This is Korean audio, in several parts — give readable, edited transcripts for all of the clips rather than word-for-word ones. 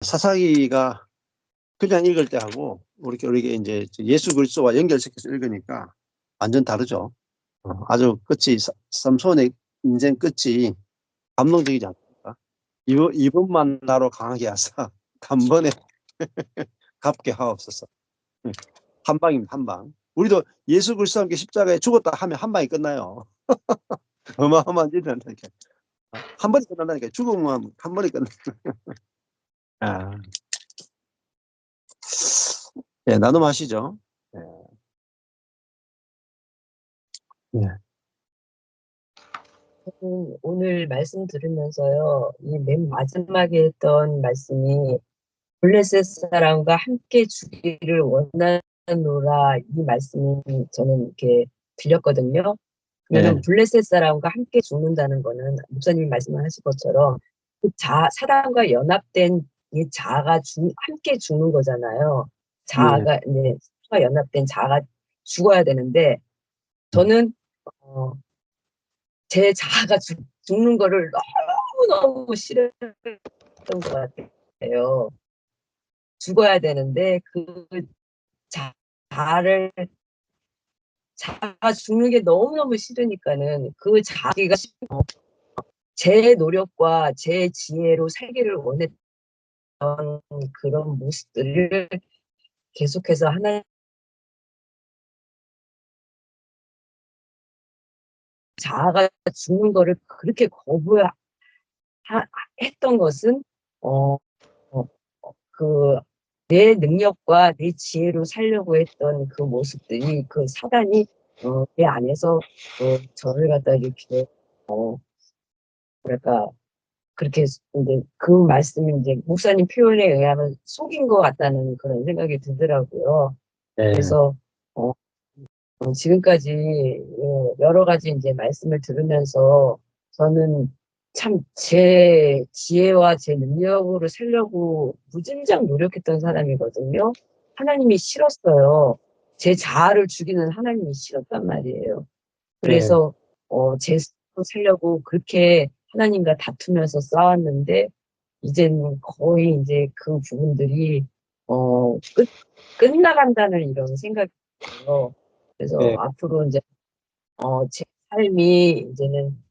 사사기가 그냥 읽을 때하고 우리가 이제 예수 그리스도와 연결시켜서 읽으니까 완전 다르죠. 아주 끝이 삼손의 인생 끝이 감동적이지 않습니까? 이번만 나로 강하게 하사 단번에 갚게 하옵소서. 한 방입니다, 한 방. 우리도 예수 그리스도와 함께 십자가에 죽었다 하면 한 방이 끝나요. 어마어마한 일이 난다니까. 한 번이 끝난다니까. 죽으면 한 번이 끝나. 아, 네, 나눔하시죠. 네. 네. 오늘 말씀 들으면서요, 이 맨 마지막에 했던 말씀이 블레셋 사람과 함께 주기를 원하노라, 이 말씀이 저는 이렇게 들렸거든요. 그러면 네. 블레셋 사람과 함께 죽는다는 거는 목사님이 말씀하신 것처럼 그 사단과 연합된 이 자아가 함께 죽는 거잖아요. 네. 자아가 이제 과 연합된 자아가 죽어야 되는데, 저는 제 자아가 죽는 거를 너무너무 싫어했던 것 같아요. 죽어야 되는데 자아를 자아가 죽는 게 너무너무 싫으니까는 그 자기가 제 노력과 제 지혜로 살기를 원했던 그런 모습들을 계속해서 하나님 자아가 죽는 거를 그렇게 거부했던 것은 어, 어, 그 내 능력과 내 지혜로 살려고 했던 그 모습들이, 그 사단이 내 안에서 저를 갖다 이렇게 뭐랄까 그렇게 이제 그 말씀이 이제 목사님 표현에 의하면 속인 것 같다는 그런 생각이 들더라고요. 네. 그래서 지금까지 여러 가지 이제 말씀을 들으면서 저는 참 제 지혜와 제 능력으로 살려고 무진장 노력했던 사람이거든요. 하나님이 싫었어요. 제 자아를 죽이는 하나님이 싫었단 말이에요. 네. 그래서 제 스스로 살려고 그렇게 하나님과 다투면서 싸웠는데, 이제는 거의 이제 그 부분들이 끝나간다는 이런 생각이 들어요. 그래서 네. 앞으로 이제 제 삶이 이제는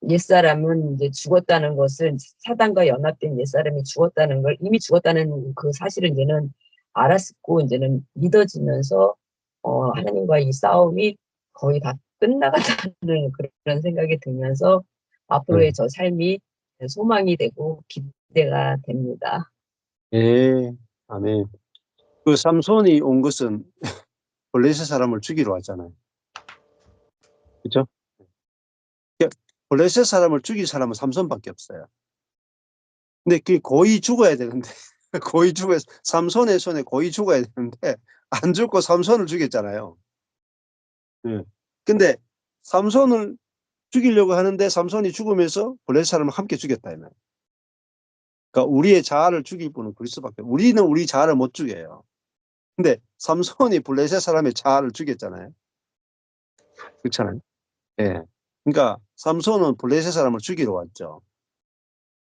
옛사람은 이제 죽었다는 것을, 사단과 연합된 옛사람이 죽었다는 걸, 이미 죽었다는 그 사실을 이제는 알았고, 이제는 믿어지면서 하나님과 이 싸움이 거의 다 끝나간다는 그런 생각이 들면서 앞으로의 저 삶이 소망이 되고 기대가 됩니다. 네. 아멘. 그 삼손이 온 것은 블레셋 사람을 죽이러 왔잖아요. 그렇죠? 블레셋 사람을 죽일 사람은 삼손밖에 없어요. 근데 그 거의 죽어야 되는데 거의 죽어야, 삼손의 손에 거의 죽어야 되는데 안 죽고 삼손을 죽였잖아요. 예. 근데 삼손을 죽이려고 하는데 삼손이 죽으면서 블레셋 사람을 함께 죽였다 이 말이에요. 그러니까 우리의 자아를 죽일 분은 그리스도밖에. 우리는 우리 자아를 못 죽여요. 근데 삼손이 블레셋 사람의 자아를 죽였잖아요. 그렇잖아요. 예. 그러니까 삼손은 블레셋 사람을 죽이러 왔죠.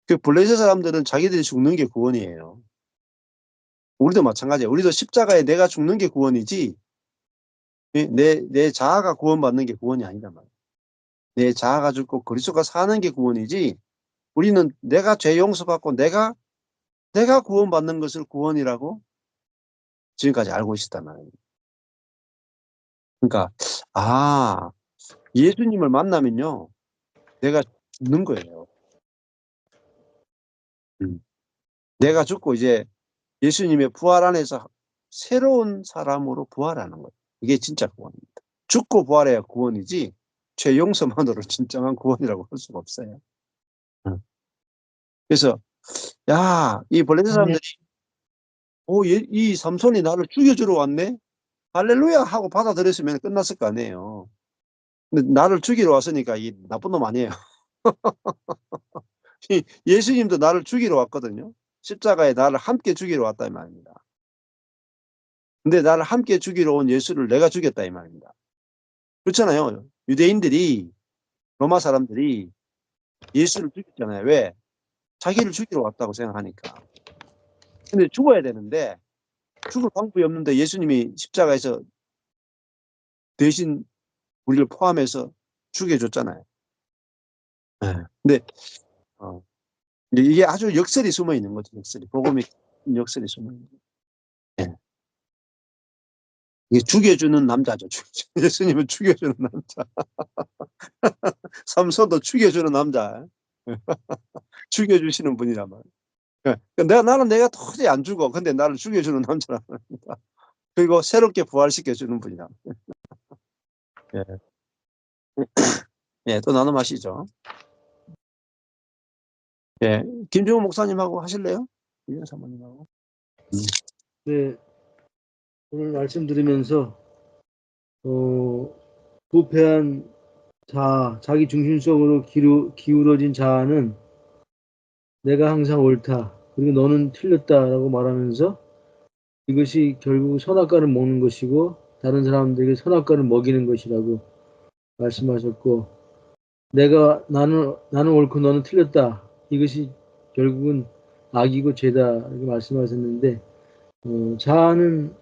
그 블레셋 사람들은 자기들이 죽는 게 구원이에요. 우리도 마찬가지예요. 우리도 십자가에 내가 죽는 게 구원이지, 내 자아가 구원받는 게 구원이 아니단 말이에요. 내 자아가 죽고 그리스도가 사는 게 구원이지, 우리는 내가 죄 용서받고 내가 구원받는 것을 구원이라고 지금까지 알고 있었단 말이에요. 그러니까 예수님을 만나면요, 내가 죽는 거예요. 음. 내가 죽고 이제 예수님의 부활 안에서 새로운 사람으로 부활하는 거예요. 이게 진짜 구원입니다. 죽고 부활해야 구원이지, 죄 용서만으로 진정한 구원이라고 할 수가 없어요. 응. 그래서 이 블레셋 아멘. 사람들이 이 삼손이 나를 죽여주러 왔네? 할렐루야 하고 받아들였으면 끝났을 거 아니에요. 근데 나를 죽이러 왔으니까 이 나쁜 놈 아니에요. 예수님도 나를 죽이러 왔거든요. 십자가에 나를 함께 죽이러 왔다 이 말입니다. 근데 나를 함께 죽이러 온 예수를 내가 죽였다 이 말입니다. 그렇잖아요. 유대인들이, 로마 사람들이 예수를 죽였잖아요. 왜? 자기를 죽이러 왔다고 생각하니까. 근데 죽어야 되는데 죽을 방법이 없는데 예수님이 십자가에서 대신 우리를 포함해서 죽여 줬잖아요. 예. 근데 어 이게 아주 역설이 숨어 있는 거죠, 역설이. 복음이 역설이 숨어 있는 거죠. 예. 이게 죽여주는 남자죠. 예수님은 죽여주는 남자. 삼손도 죽여주는 남자. 죽여주시는 분이란 말이에요. 예. 나는 내가 도저히 안 죽어. 근데 나를 죽여주는 남자란 말입니다. 그리고 새롭게 부활시켜 주는 분이란 말이에요. 예. 예. 또 나눔하시죠. 예. 김종훈 목사님하고 하실래요? 이현 사모님하고. 네, 오늘 말씀 들으면서 부패한 자기 중심적으로 기울어진 자아는 내가 항상 옳다, 그리고 너는 틀렸다라고 말하면서 이것이 결국 선악과를 먹는 것이고 다른 사람들에게 선악과를 먹이는 것이라고 말씀하셨고, 나는 옳고 너는 틀렸다, 이것이 결국은 악이고 죄다 이렇게 말씀하셨는데, 자아는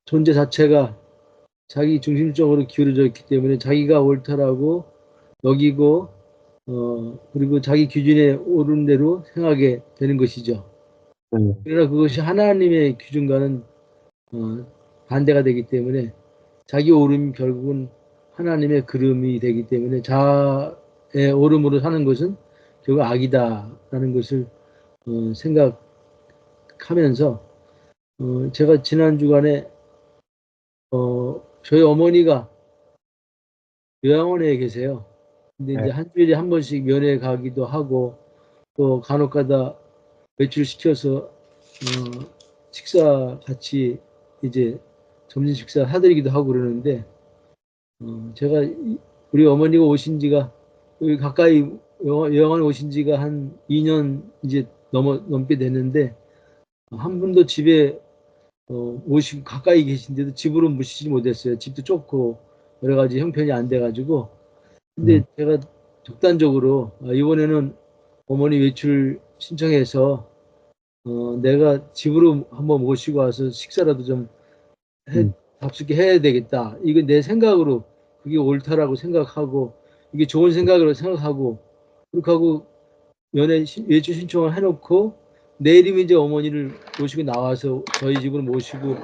존재 자체가 자기 중심적으로 기울어져 있기 때문에 자기가 옳다라고 여기고 그리고 자기 기준에 오른 대로 생각하게 되는 것이죠. 그러나 그것이 하나님의 기준과는 반대가 되기 때문에 자기 옳음이 결국은 하나님의 그름이 되기 때문에 자아의 옳음으로 사는 것은 결국 악이다라는 것을 생각하면서 제가 지난 주간에 저희 어머니가 요양원에 계세요. 근데 이제 네. 한 주일에 한 번씩 면회 가기도 하고 또 간혹가다 외출시켜서 식사 같이 이제 점심 식사 사드리기도 하고 그러는데, 제가 우리 어머니가 오신 지가 여기 가까이 요양원에 오신 지가 한 2년 이제 넘게 됐는데 한 분도 집에 오시고 가까이 계신데도 집으로 모시지 못했어요. 집도 좁고 여러 가지 형편이 안 돼가지고. 근데 제가 독단적으로 이번에는 어머니 외출 신청해서 내가 집으로 한번 모시고 와서 식사라도 좀 답습게 해야 되겠다. 이건 내 생각으로 그게 옳다라고 생각하고 이게 좋은 생각으로 생각하고 그렇게 하고 외출 신청을 해놓고 내일이면 이제 어머니를 모시고 나와서 저희 집으로 모시고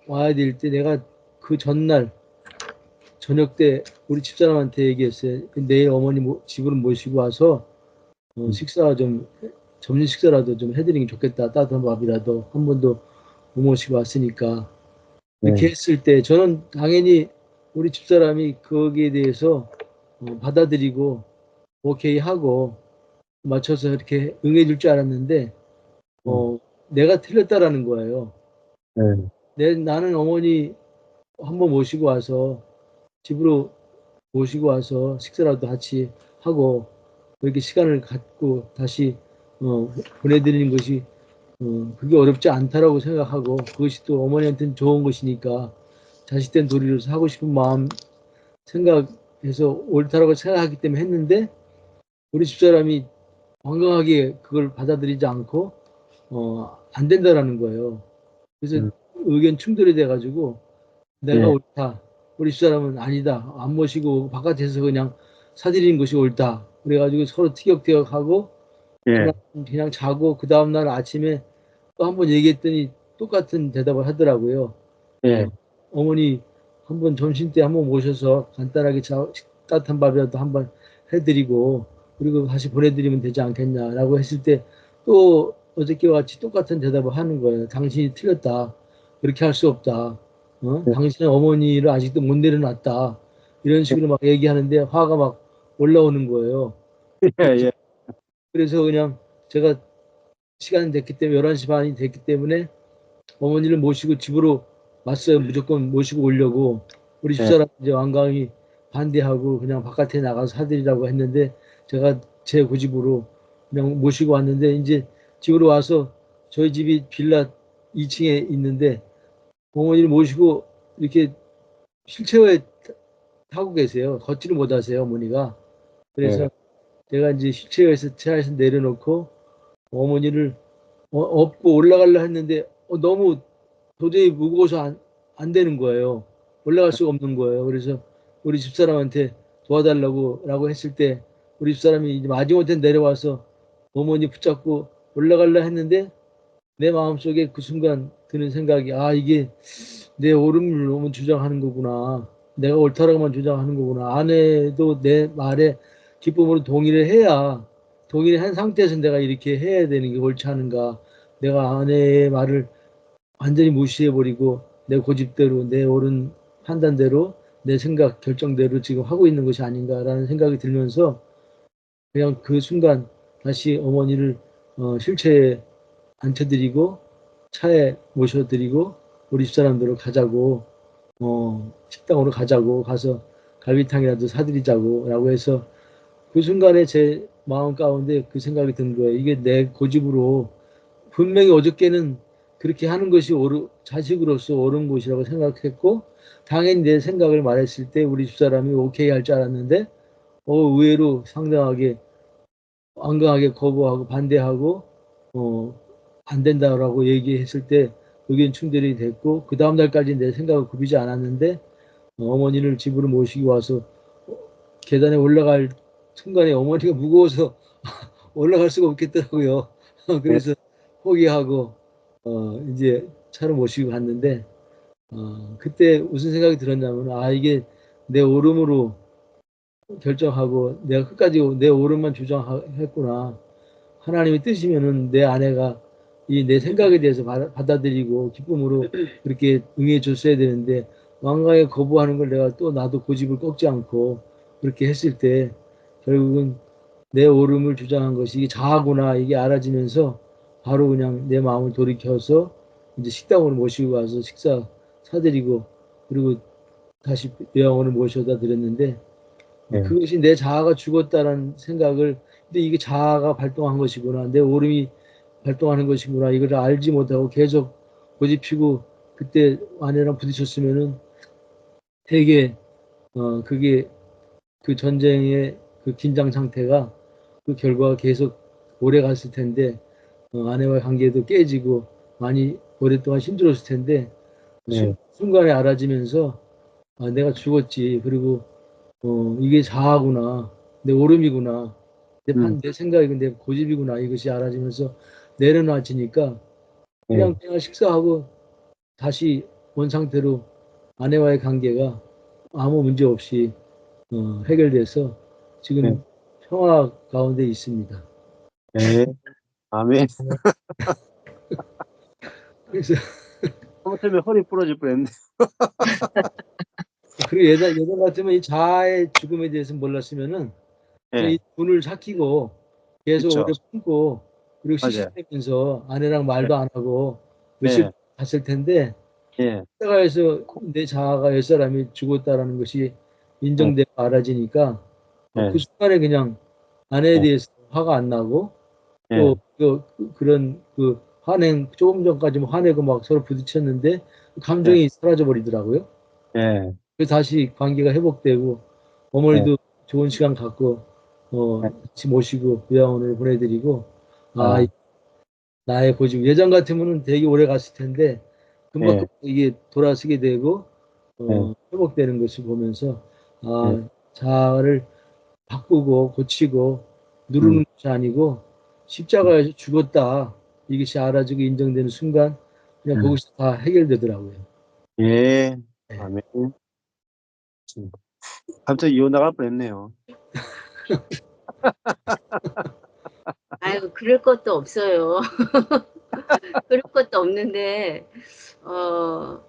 와야 될 때 내가 그 전날 저녁 때 우리 집사람한테 얘기했어요. 내일 어머니 집으로 모시고 와서 식사 좀 점심 식사라도 좀 해드리는 게 좋겠다. 따뜻한 밥이라도 한 번도 못 모시고 왔으니까. 이렇게 했을 때 저는 당연히 우리 집사람이 거기에 대해서 받아들이고 오케이 하고 맞춰서 이렇게 응해 줄 줄 알았는데 내가 틀렸다라는 거예요. 나는 어머니 한번 모시고 와서 집으로 모시고 와서 식사라도 같이 하고 이렇게 시간을 갖고 다시 보내드리는 것이 그게 어렵지 않다라고 생각하고 그것이 또 어머니한테는 좋은 것이니까 자식된 도리로서 하고 싶은 마음 생각해서 옳다라고 생각하기 때문에 했는데 우리 집사람이 완강하게 그걸 받아들이지 않고 안 된다라는 거예요. 그래서 의견 충돌이 돼가지고 내가 예. 옳다, 우리 집사람은 아니다, 안 모시고 바깥에서 그냥 사드리는 것이 옳다, 그래가지고 서로 티격태격하고 예. 그냥 자고 그 다음날 아침에 또 한 번 얘기했더니 똑같은 대답을 하더라고요. 예. 어머니 한번 점심 때 한번 모셔서 간단하게 따뜻한 밥이라도 한번 해드리고 그리고 다시 보내드리면 되지 않겠냐라고 했을 때 또 어저께와 같이 똑같은 대답을 하는 거예요. 당신이 틀렸다. 그렇게 할 수 없다. 당신은 어머니를 아직도 못 내려놨다. 이런 식으로 막 얘기하는데 화가 막 올라오는 거예요. 예. 예. 그래서 그냥 제가 시간이 됐기 때문에 11시 반이 됐기 때문에 어머니를 모시고 집으로 왔어요. 무조건 모시고 오려고. 우리 예. 집사람 이제 완강히 반대하고 그냥 바깥에 나가서 사드리라고 했는데 제가 제 고집으로 그냥 모시고 왔는데 이제 집으로 와서 저희 집이 빌라 2층에 있는데 어머니를 모시고 이렇게 휠체어에 타고 계세요. 걷지를 못하세요, 어머니가. 예. 그래서 제가 이제 휠체어에서 차에서 내려놓고 어머니를 업고 올라가려 했는데 너무 도저히 무거워서 안 되는 거예요. 올라갈 수가 없는 거예요. 그래서 우리 집사람한테 도와달라고 했을 때 우리 집사람이 이제 마지못해 내려와서 어머니 붙잡고 올라가려 했는데 내 마음속에 그 순간 드는 생각이 이게 내 옳음을 너무 주장하는 거구나. 내가 옳다라고만 주장하는 거구나. 아내도 내 말에 기쁨으로 동의를 해야 동의를 한 상태에서 내가 이렇게 해야 되는 게 옳지 않은가. 내가 아내의 말을 완전히 무시해버리고 내 고집대로 내 옳은 판단대로 내 생각 결정대로 지금 하고 있는 것이 아닌가라는 생각이 들면서 그냥 그 순간 다시 어머니를 실체에 앉혀드리고 차에 모셔드리고 우리 집사람들로 가자고 식당으로 가자고 가서 갈비탕이라도 사드리자고 라고 해서 그 순간에 제 마음 가운데 그 생각이 든 거예요. 이게 내 고집으로 분명히 어저께는 그렇게 하는 것이 자식으로서 옳은 것이라고 생각했고 당연히 내 생각을 말했을 때 우리 집사람이 오케이 할 줄 알았는데 의외로 상당하게 완강하게 거부하고 반대하고 안 된다라고 얘기했을 때 의견 충돌이 됐고 그 다음 날까지 내 생각을 굽이지 않았는데 어머니를 집으로 모시고 와서 계단에 올라갈 순간에 어머니가 무거워서 올라갈 수가 없겠더라고요. 네. 그래서 포기하고 이제 차로 모시고 갔는데 그때 무슨 생각이 들었냐면 이게 내 오름으로 결정하고 내가 끝까지 내 오름만 주장했구나. 하나님의 뜻이면은 내 아내가 이 내 생각에 대해서 받아들이고 기쁨으로 그렇게 응해 줬어야 되는데 완강하게 거부하는 걸 내가 또 나도 고집을 꺾지 않고 그렇게 했을 때 결국은 내 옳음을 주장한 것이 이게 자아구나 이게 알아지면서 바로 그냥 내 마음을 돌이켜서 이제 식당으로 모시고 가서 식사 사드리고 그리고 다시 요양원을 모셔다 드렸는데 네. 그것이 내 자아가 죽었다는 생각을 근데 이게 자아가 발동한 것이구나 내 옳음이 발동하는 것이구나 이걸 알지 못하고 계속 고집피고 그때 아내랑 부딪혔으면은 되게 그게 그 전쟁의 그 긴장 상태가 그 결과가 계속 오래 갔을 텐데 아내와의 관계도 깨지고 많이 오랫동안 힘들었을 텐데 네. 순간에 알아지면서 내가 죽었지 그리고 이게 자아구나 내 오름이구나 음. 내 생각이 내 고집이구나 이것이 알아지면서 내려놔지니까 네. 그냥 식사하고 다시 원 상태로 아내와의 관계가 아무 문제 없이 해결돼서 네. 지금 평화 가운데 있습니다. 네. 아멘. 그래서 하마터면 허리 부러질 뻔했네. 그리고 예전 같으면 이 자아의 죽음에 대해서 몰랐으면은 그냥 예. 이 분을 삭히고 계속 그쵸. 오래 품고 그리고 맞아요. 씩씩대면서 아내랑 예. 말도 안 하고 며칠 예. 갔을 텐데 예. 생각에서 내 자아가 옛사람이 죽었다라는 것이 예. 인정되고 알아지니까 그 예. 순간에 그냥 아내에 예. 대해서 화가 안 나고 예. 또 그런 그 화낸 조금 전까지는 화내고 막 서로 부딪혔는데 예. 감정이 사라져 버리더라고요. 예. 그래서 다시 관계가 회복되고 예. 어머니도 좋은 시간 갖고 예. 같이 모시고 요양원을 보내드리고 아 아. 나의 고집 예전 같으면은 되게 오래 갔을 텐데 금방 예. 이게 돌아서게 되고 예. 회복되는 것을 보면서 예. 자아를 바꾸고 고치고 음. 누르는 것이 아니고 십자가에서 죽었다 이것이 알아지고 인정되는 순간 그냥 예. 거기서 다 해결되더라고요. 예. 네. 아멘. 갑자기 이혼 나갈 뻔했네요. 아유, 그럴 것도 없어요. 그럴 것도 없는데, 어,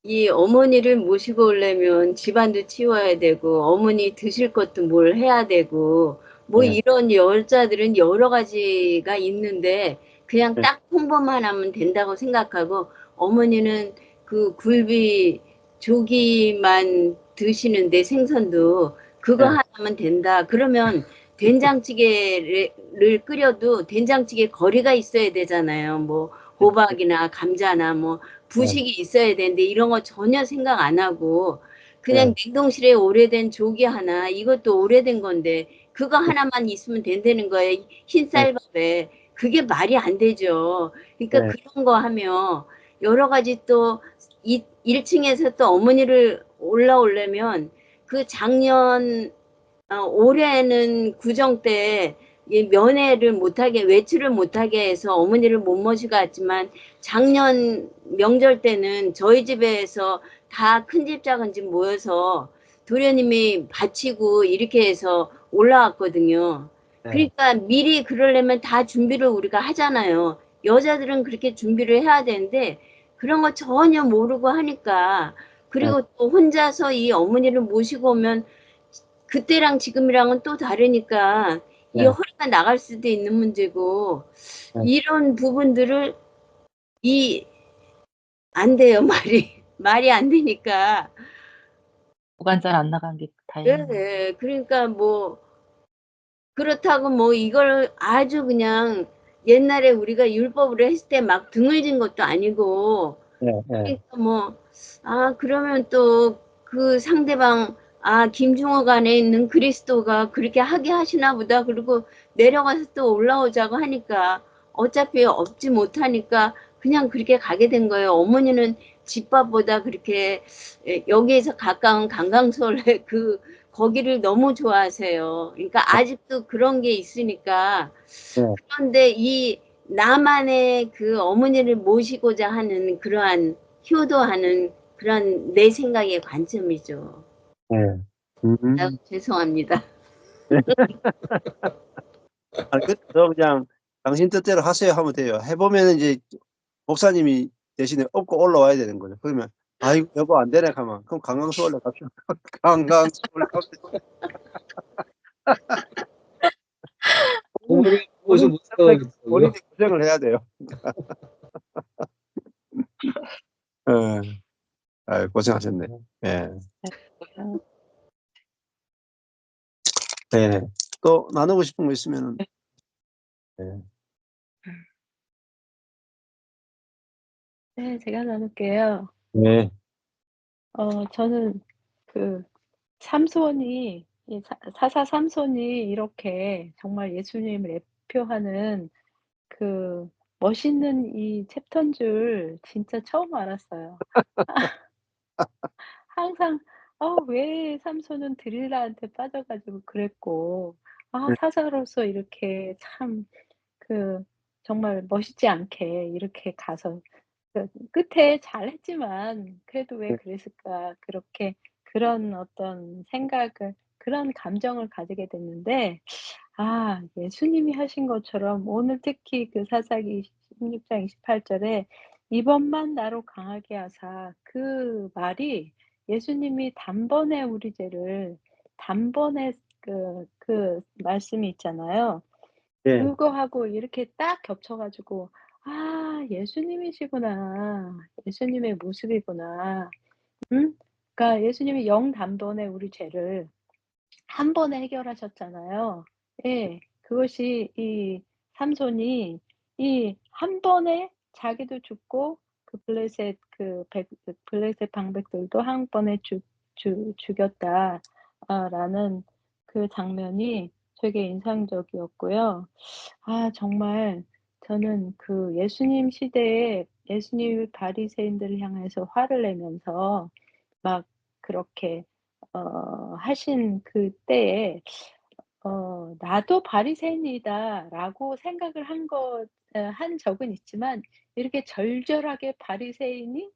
이 어머니를 모시고 오려면 집안도 치워야 되고, 어머니 드실 것도 뭘 해야 되고, 뭐 예. 이런 여자들은 여러 가지가 있는데, 그냥 예. 딱 홍보만 하면 된다고 생각하고, 어머니는 그 굴비, 조기만 드시는데 생선도 그거 예. 하나면 된다. 그러면 된장찌개를 끓여도 된장찌개 거리가 있어야 되잖아요. 뭐 호박이나 감자나 뭐 예. 부식이 있어야 되는데 이런 거 전혀 생각 안 하고 예. 그냥 냉동실에 오래된 조기 하나 이것도 오래된 건데 그거 하나만 있으면 된다는 거예요. 흰 네. 쌀밥에. 그게 말이 안 되죠. 그러니까 네. 그런 거 하면 여러 가지 또 1층에서 또 어머니를 올라오려면 그 작년 올해는 구정 때 이 면회를 못하게 외출을 못하게 해서 어머니를 못 모시고 왔지만 작년 명절 때는 저희 집에서 다 큰 집 작은 집 모여서 도련님이 바치고 이렇게 해서 올라왔거든요. 네. 그러니까 미리 그러려면 다 준비를 우리가 하잖아요. 여자들은 그렇게 준비를 해야 되는데 그런 거 전혀 모르고 하니까 그리고 또 혼자서 이 어머니를 모시고 오면 그때랑 지금이랑은 또 다르니까 이 네. 허리가 나갈 수도 있는 문제고 네. 이런 부분들을 이 안 돼요. 말이 안 되니까. 고관절 안 나간 게 다행이네요. 네. 그러니까 뭐 그렇다고 뭐 이걸 아주 그냥 옛날에 우리가 율법으로 했을 때 막 등을 진 것도 아니고 네. 네. 그러니까 뭐 그러면 또 그 상대방 김중옥 안에 있는 그리스도가 그렇게 하게 하시나 보다. 그리고 내려가서 또 올라오자고 하니까 어차피 없지 못하니까 그냥 그렇게 가게 된 거예요. 어머니는 집밥보다 그렇게 여기에서 가까운 강강솔에 거기를 너무 좋아하세요. 그러니까 아직도 그런 게 있으니까. 네. 그런데 이 나만의 그 어머니를 모시고자 하는 그러한 효도하는 그런 내 생각의 관점이죠. 네. 아유, 죄송합니다. 저 그냥 당신 뜻대로 하세요 하면 돼요. 해 보면은 이제 목사님이 대신에 업고 올라와야 되는 거죠. 그러면 "아이고 여보 안 되네." 하면 "그럼 강강수 올라갑시다." 강강수 올라갑시다. 어머니가 무거워서 본인 못 올라가겠더라고요. 본인이 고생을 해야 돼요. 예. 아유 고생하셨네요. 예. 어, 네. 또 나누고 싶은 거 있으면은 예. 네, 제가 나눌게요. 네. 저는 그 삼손이 이 사사 삼손이 이렇게 정말 예수님을 대표하는 그 멋있는 이 챕터인 줄 진짜 처음 알았어요. 항상 왜 삼손은 드릴라한테 빠져 가지고 그랬고 네. 사사로서 이렇게 참 정말 멋있지 않게 이렇게 가서 끝에 잘했지만 그래도 왜 네. 그랬을까 그렇게 그런 어떤 생각을 그런 감정을 가지게 됐는데 예수님이 하신 것처럼 오늘 특히 그 사사기 16장 28 절에 "이번만 나로 강하게 하사." 그 말이 예수님이 단번에 우리 죄를 단번에 말씀이 있잖아요. 예. 그거하고 이렇게 딱 겹쳐 가지고 예수님이시구나. 예수님의 모습이구나.' 응? 그러니까 예수님이 영단번에 우리 죄를 한 번에 해결하셨잖아요. 예. 그것이 이 삼손이 이 한 번에 자기도 죽고 그 블레셋 방백들도 한 번에 죽였다. 라는 그 장면이 되게 인상적이었고요. 정말 저는 그 예수님 시대에 예수님이 바리새인들을 향해서 화를 내면서 막 그렇게 하신 그때에 '나도 바리새인이다.'라고 생각을 한 적은 있지만 이렇게 절절하게 바리새인이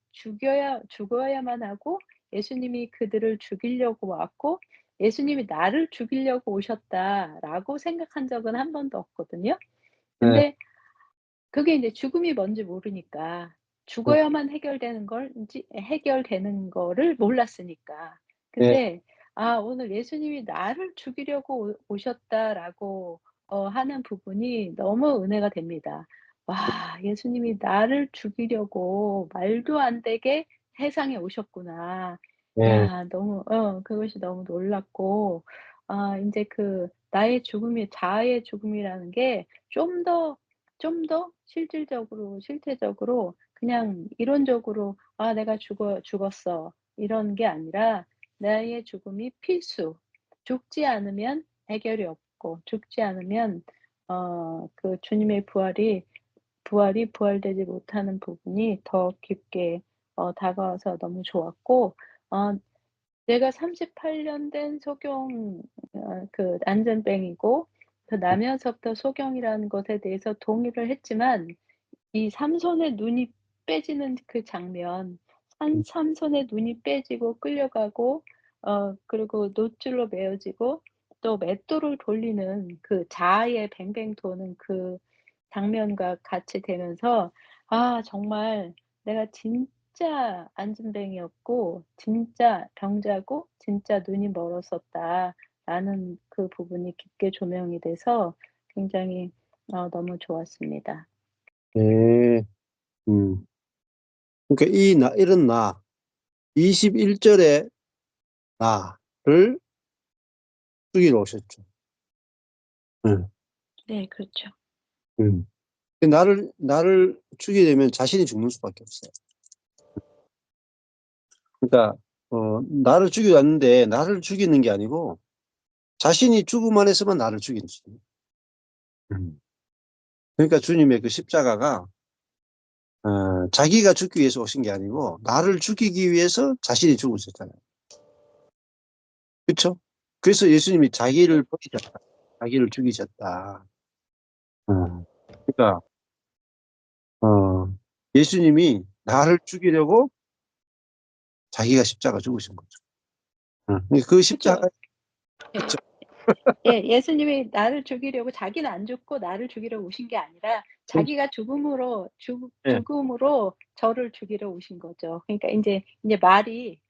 죽어야만 하고 예수님이 그들을 죽이려고 왔고 '예수님이 나를 죽이려고 오셨다.'라고 생각한 적은 한 번도 없거든요. 네. 근데 그게 인제 죽음이 뭔지 모르니까 네. 죽어야만 해결되는 거를 몰랐으니까. 네. 근데 오늘 예수님이 '나를 죽이려고 오셨다.'라고 하는 부분이 너무 은혜가 됩니다. 와, 예수님이 나를 죽이려고 말도 안 되게 세상에 오셨구나. 네. 야, 너무 그것이 너무 놀랍고 인제 나의 죽음이 자아의 죽음이라는 게 좀 더 실제적으로 그냥 이론적으로 '아 내가 죽었어.' 이런 게 아니라 나의 죽음이 필수. 죽지 않으면 해결이 없고 않고 죽지 않으면 그 주님의 부활이 부활되지 못하는 부분이 더 깊게 다가와서 너무 좋았고, 어 내가 38년 된 소경 그 안전뱅이고 그 나면서부터 소경이라는 것에 대해서 동의를 했지만 이 삼손의 눈이 빼지는 그 장면, 삼손의 눈이 빼지고 끌려가고 그리고 노줄로 메어지고 또 맷돌을 돌리는 그 자아의 뱅뱅 도는 그 장면과 같이 되면서 '아 정말 내가 진짜 안진뱅이였고 진짜 병자고 진짜 눈이 멀었었다.'라는 그 부분이 깊게 조명이 돼서 굉장히 너무 좋았습니다. 네. 음. 그러니까 이런 21 절의 나를 죽이러 오셨죠. 예. 네 그렇죠. 음. 그 나를 죽이게 되면 자신이 죽는 수밖에 없어요. 그러니까 나를 죽이러 왔는데 나를 죽이는 게 아니고 자신이 죽음 안에서만 나를 죽이는 거예요. 음. 그러니까 주님의 그 십자가가 자기가 죽기 위해서 오신 게 아니고 나를 죽이기 위해서 자신이 죽으셨잖아요. 그쵸? 그래서 예수님이 자기를 버리셨다. 자기를 죽이셨다. 그러니까 어 예수님이 나를 죽이려고 자기가 십자가 죽으신 거죠. 그러니까 그 그죠. 십자가. 예. 그쵸. 예. 예수님이 나를 죽이려고 자기는 안 죽고 나를 죽이러 오신 게 아니라 자기가 예. 죽음으로 저를 죽이러 오신 거죠. 그러니까 인제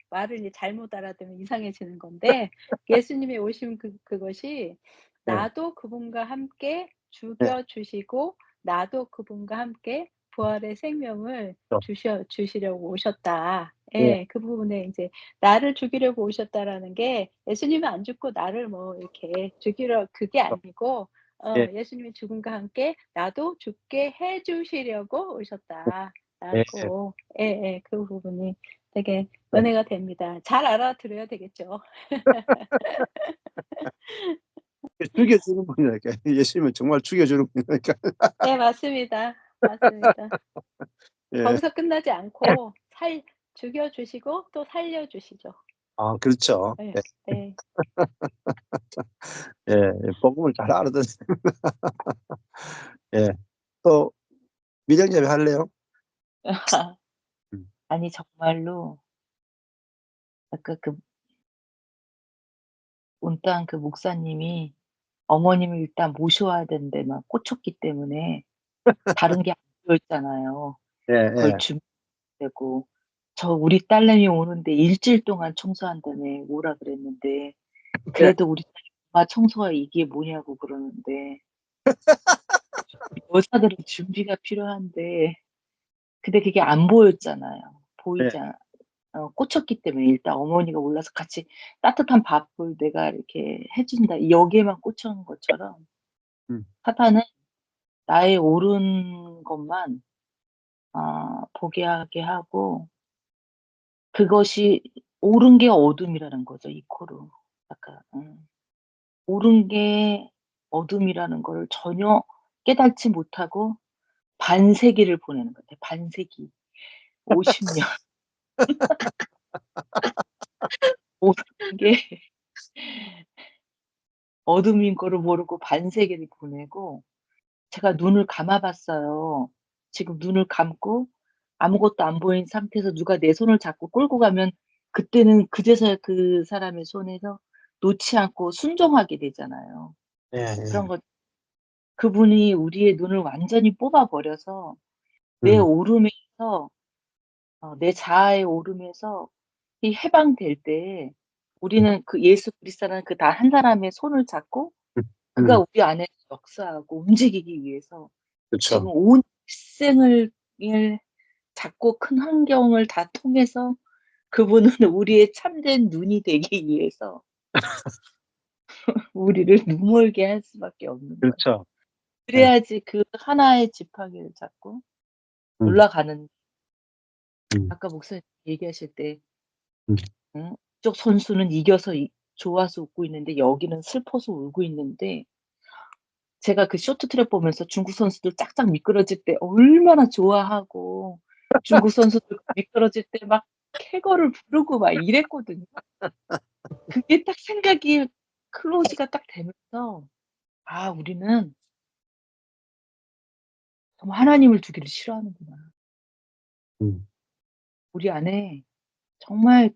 말을 이제 잘못 알아들으면 이상해지는 건데 예수님이 오신 그것이 예. 나도 그분과 함께 예. 죽여 주시고 나도 그분과 함께 부활의 생명을 그렇죠. 주시려고 오셨다. 예. 예. 그 부분에 인제 나를 죽이려고 오셨다라는 게 예수님은 안 죽고 나를 뭐 이렇게 죽이러 그게 아니고 예. 예수님이 죽음과 함께 나도 죽게 해 주시려고 예. 오셨다라고 예예. 그 부분이 되게 예. 은혜가 됩니다. 잘 알아들어야 되겠죠. 죽여주는 분이라니까. 예수님은 정말 죽여주는 분이니까. 네 맞습니다. 맞습니다. 예. 거기서 끝나지 않고 살 죽여 주시고 또 살려 주시죠. 아 그렇죠. 예. 예. 네. 예. 예. 복음을 잘 알아듣습니다. 예. 또 미정님이 할래요? 음. 아니 정말로 아까 그 운딴 그 목사님이 어머님을 일단 모셔와야 되는데 막 꽂혔기 때문에 다른 게 안 보였잖아요. 그걸 예예. 준비되고 저 우리 딸내미 오는데 일주일 동안 청소한다며 오라 그랬는데 예. 그래도 우리 딸이 "엄마 청소가 이게 뭐냐."고 그러는데 여자들은 준비가 필요한데 근데 그게 안 보였잖아요. 예. 보이지 않 꽂혔기 때문에 일단 어머니가 올라서 같이 따뜻한 밥을 내가 이렇게 해 준다. 여기에만 꽂혀있는 것처럼 음. 사탄은 나의 옳은 것만 보게 하게 하고 그것이 옳은 게 어둠이라는 거죠, 이코르. 약간 옳은 게 어둠이라는 거를 전혀 깨닫지 못하고 반세기를 보내는 것 같아요. 반세기. 50 년. 옳은 게 어둠인 거를 모르고 반세기를 보내고 제가 눈을 감아 봤어요. 지금 눈을 감고 아무것도 안 보인 상태에서 누가 내 손을 잡고 끌고 가면 그때는 그제서야 그 사람의 손에서 놓지 않고 순종하게 되잖아요. 그런 예예. 것 그분이 우리의 눈을 완전히 뽑아 버려서 내 음. 오름에서 내 자아의 오름에서 이 해방될 때 음. 우리는 그 예수 그리스도라는 그 단 한 사람의 손을 잡고 음. 그가 음. 우리 안에서 역사하고 움직이기 위해서 지금 그쵸. 온 일생을 작고 큰 환경을 다 통해서 그분은 우리의 참된 눈이 되기 위해서 우리를 눈멀게 할 수밖에 없는 거예요. 그렇죠. 예. 그래야지 그 하나의 지팡이를 잡고 음. 올라가는 음. 아까 목사님 얘기하실 때 음. 이쪽 선수는 이겨서 좋아서 웃고 있는데 여기는 슬퍼서 울고 있는데 제가 그 쇼트트랙 보면서 중국 선수들 짝짝 미끄러질 때 얼마나 좋아하고 중국 선수들 미끄러질 때 막 쾌거를 부르고 막 이랬거든요. 그게 딱 생각이 클로즈가 딱 되면서 '아 우리는 정말 하나님을 두기를 싫어하는구나. 음. 우리 안에 정말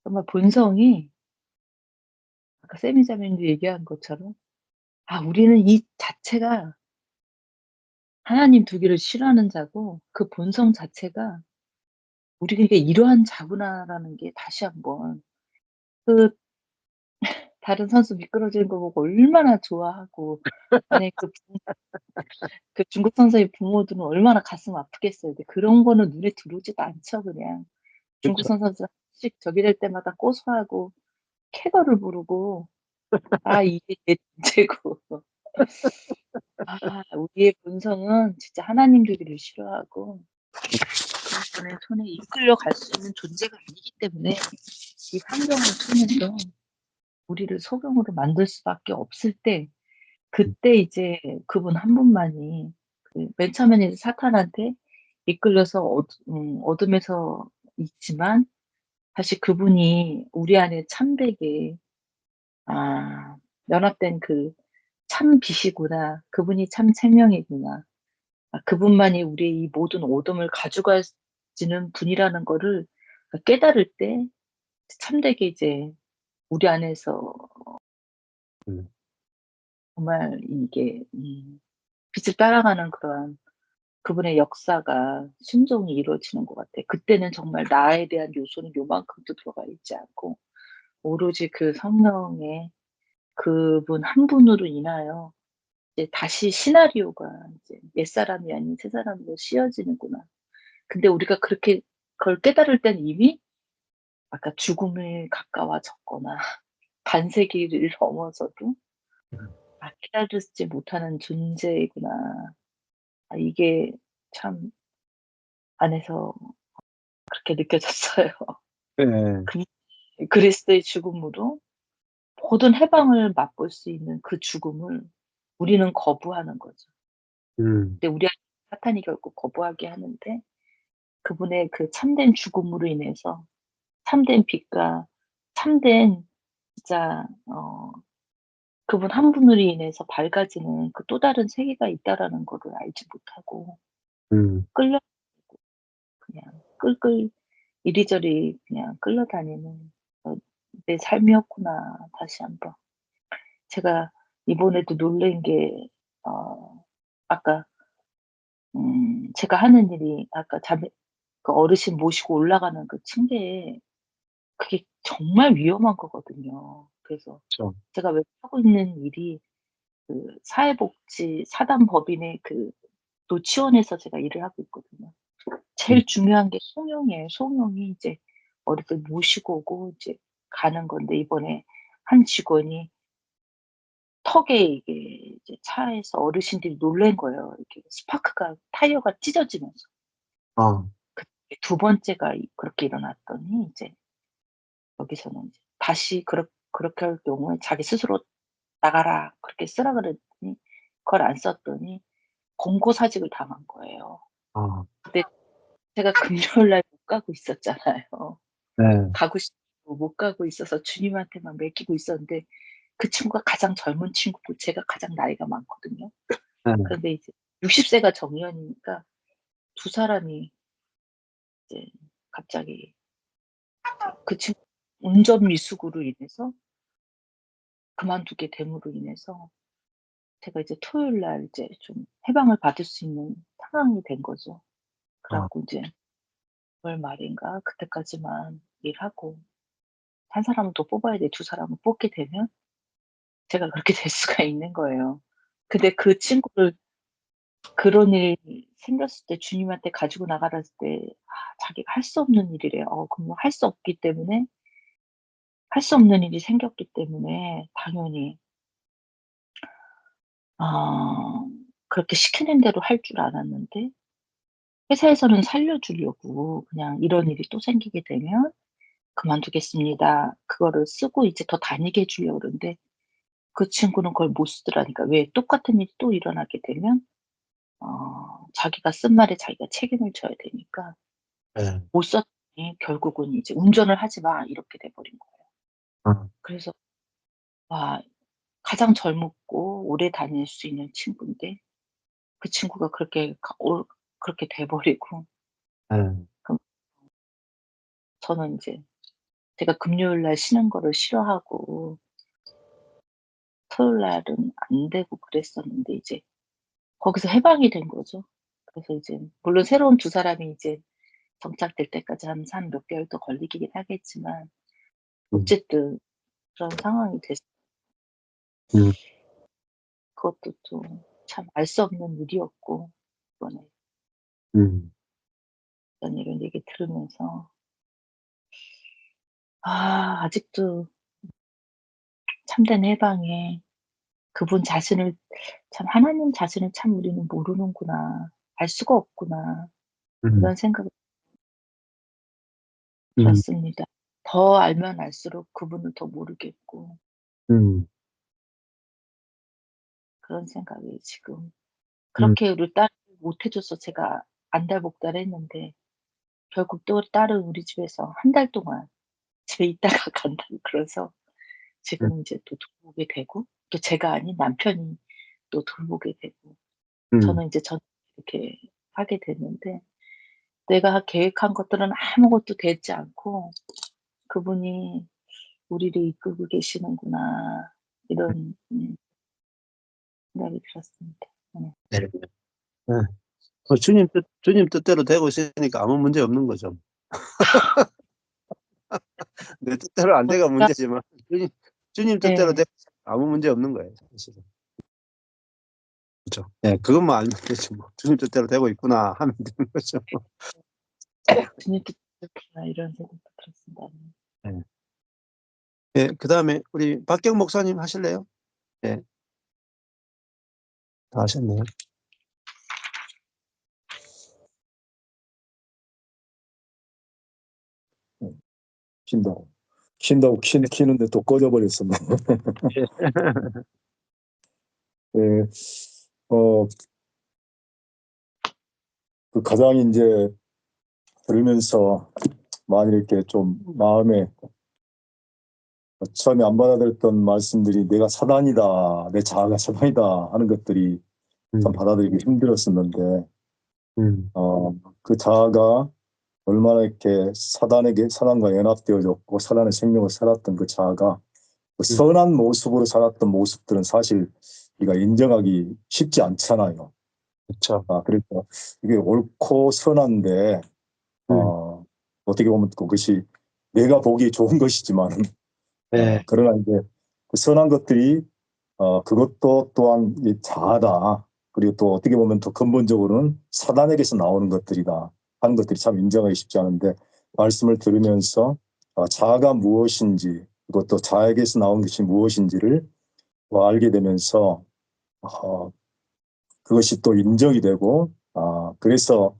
정말 본성이 아까 세미 자매님도 얘기한 것처럼 우리는 이 자체가 하나님 두기를 싫어하는 자고 그 본성 자체가 우리에게 이러한 자구나라는 게 다시 한번 그 다른 선수 미끄러지는 거 보고 얼마나 좋아하고 만약에 그 중국 선수의 부모들은 얼마나 가슴 아프겠어요. 근데 그런 거는 눈에 들어오지도 않죠 그냥. 중국 그쵸. 선수 하나씩 저기 될 때마다 고소하고 쾌거를 부르고 이게 내 문제고. 우리의 본성은 진짜 하나님 되기를 싫어하고 그분의 손에 이끌려 갈 수 있는 존재가 아니기 때문에 이 환경을 통해서 우리를 소경으로 만들 수밖에 없을 때 그때 이제 그분 한 분만이 맨 처음에는 이제 사탄한테 이끌려서 어둠에서 있지만 다시 그분이 우리 안에 참되게 연합된 그 참 빛이구나. 그분이 참 생명이구나. 그분만이 우리의 이 모든 어둠을 가져가시는 분이라는 거를 깨달을 때 참되게 이제 우리 안에서 음. 정말 이게 빛을 따라가는 그러한 그분의 역사가 순종이 이루어지는 것 같아요. 그때는 정말 나에 대한 요소는 요만큼도 들어가 있지 않고 오로지 그 성령의 그분 한 분으로 인하여 이제 다시 시나리오가 이제 옛사람이 아닌 새사람으로 씌워지는구나. 근데 우리가 그렇게 그걸 깨달을 땐 이미 아까 죽음에 가까워졌거나 반세기를 넘어서도 깨달지 못하는 존재이구나. 이게 참 안에서 그렇게 느껴졌어요. 예. 그 그리스도의 죽음으로 모든 해방을 맛볼 수 있는 그 죽음을 우리는 거부하는 거죠. 음. 근데 우리 안에 사탄이 결국 거부하게 하는데 그분의 그 참된 죽음으로 인해서 참된 빛과 참된 진짜 그분 한 분으로 인해서 밝아지는 그 또 다른 세계가 있다라는 거를 알지 못하고 음. 끌려 그냥 끌끌 이리저리 그냥 끌려다니는 내 삶이었구나 다시 한번. 제가 이번에도 놀란 게 아까 제가 하는 일이 아까 자매 그 어르신 모시고 올라가는 그 층계에 그게 정말 위험한 거거든요. 그래서 그쵸. 제가 왜 하고 있는 일이 사회복지 사단법인의 노치원에서 제가 일을 하고 있거든요. 음. 제일 중요한 게 송영이에요. 송영이 이제 어르신 모시고 오고 이제 가는 건데 이번에 한 직원이 턱에 이게 이제 차에서 어르신들이 놀란 거예요. 이렇게 스파크가 타이어가 찢어지면서. 아. 두 번째가 그렇게 일어났더니 이제 여기서는 이제 다시 그렇게 할 경우에 자기 스스로 "나가라." 그렇게 쓰라 그랬더니 그걸 안 썼더니 권고사직을 당한 거예요. 아. 근데 제가 금요일 날 못 가고 있었잖아요. 네. 가고 싶고 못 가고 있어서 주님한테만 맡기고 있었는데 그 친구가 가장 젊은 친구고 제가 가장 나이가 많거든요. 네. 그런데 이제 60 세가 정년이니까 두 사람이 이제 갑자기 그 친구 운전 미숙으로 인해서 그만두게 됨으로 인해서 제가 이제 토요일 날 이제 좀 해방을 받을 수 있는 상황이 된 거죠. 그래 아. 갖고 인제 9월 말인가 그때까지만 일하고 한 사람을 더 뽑아야 돼. 두 사람을 뽑게 되면 제가 그렇게 될 수가 있는 거예요. 근데 그 친구를 그런 일이 생겼을 때 주님한테 가지고 나가라 했을 때 자기가 할 수 없는 일이래요. 그럼 할 수 없기 때문에 할 수 없는 일이 생겼기 때문에 당연히 아 그렇게 시키는 대로 할 줄 알았는데 회사에서는 살려 주려고 그냥 "이런 일이 또 생기게 되면 그만두겠습니다." 그거를 쓰고 이제 더 다니게 해 주려고 그러는데 그 친구는 그걸 못 쓰더라니까. 왜 똑같은 일이 또 일어나게 되면 자기가 쓴 말에 자기가 책임을 져야 되니까 예. 못 썼더니 결국은 이제 "운전을 하지 마." 이렇게 돼 버린 거예요. 어. 그래서 와, 가장 젊고 오래 다닐 수 있는 친구인데 그 친구가 그렇게 돼 버리고, 예. 그럼 저는 인제 제가 금요일 날 쉬는 거를 싫어하고 토요일 날은 안 되고 그랬었는데 이제 거기서 해방이 된 거죠. 그래서 이제 물론 새로운 두 사람이 이제 정착될 때까지 한 몇 개월 더 걸리긴 하겠지만 음. 어쨌든 그런 상황이 됐 음. 그것도 좀 참 알 수 없는 일이었고, 이번에 음. 이런 얘기 들으면서 아직도 참된 해방에 그분 자신을 참 '하나님 자신을 참 우리는 모르는구나. 알 수가 없구나.' 음. 그런 생각이 음. 들었습니다. 더 알면 알수록 그분을 더 모르겠고, 음. 그런 생각이 지금, 음. 그렇게 우리 딸을 못 해 줘서 제가 안달복달했는데 결국 또 딸은 우리 집에서 한 달 동안 집에 있다가 간다고 그래서 음. 지금 인제 또 돌보게 되고, 또 제가 아닌 남편이 또 돌보게 되고, 음. 저는 인제 이렇게 하게 됐는데 내가 계획한 것들은 아무것도 되지 않고 '그분이 우리를 이끌고 계시는구나.' 이런 생각이 들었습니다. 네. 네. 예. 주님 뜻대로 되고 있으니까 아무 문제 없는 거죠. 내 뜻대로 안 돼가 제가 문제지만 주님 뜻대로 네. 되면 아무 문제 없는 거예요 사실은. 그죠. 예. 그것만 알면 되지 뭐. '주님 뜻대로 되고 있구나.' 하면 되는 거죠. 주님 뜻대로구나 이런 생각도 들었습니다. 예. 예. 그다음에 우리 박경 목사님 하실래요? 예. 다 하셨네요. 킨다고. 킨다고 키는데 또 꺼져 버렸었네. 예. 예. 어 그 가장 인제 들으면서 많이 이렇게 좀 마음에 처음에 안 받아들였던 말씀들이 '내가 사단이다. 내 자아가 사단이다.' 하는 것들이 참 음. 받아들이기 힘들었었는데 음. 그 자아가 얼마나 이렇게 사단과 연합되어졌고 사단의 생명을 살았던 그 자아가 그 음. 선한 모습으로 살았던 모습들은 사실 우리가 인정하기 쉽지 않잖아요. 그쵸. 그러니까 이게 옳고 선한데 음. 어떻게 보면 그것이 내가 보기에 좋은 것이지만은 네. 그러나 이제 그 선한 것들이 그것도 또한 이 자아다. 그리고 또 어떻게 보면 더 근본적으로는 사단에게서 나오는 것들이다 하는 것들이 참 인정하기 쉽지 않은데 말씀을 들으면서 자아가 무엇인지 그리고 또 자아에게서 나온 것이 무엇인지를 알게 되면서 그것이 또 인정이 되고 그래서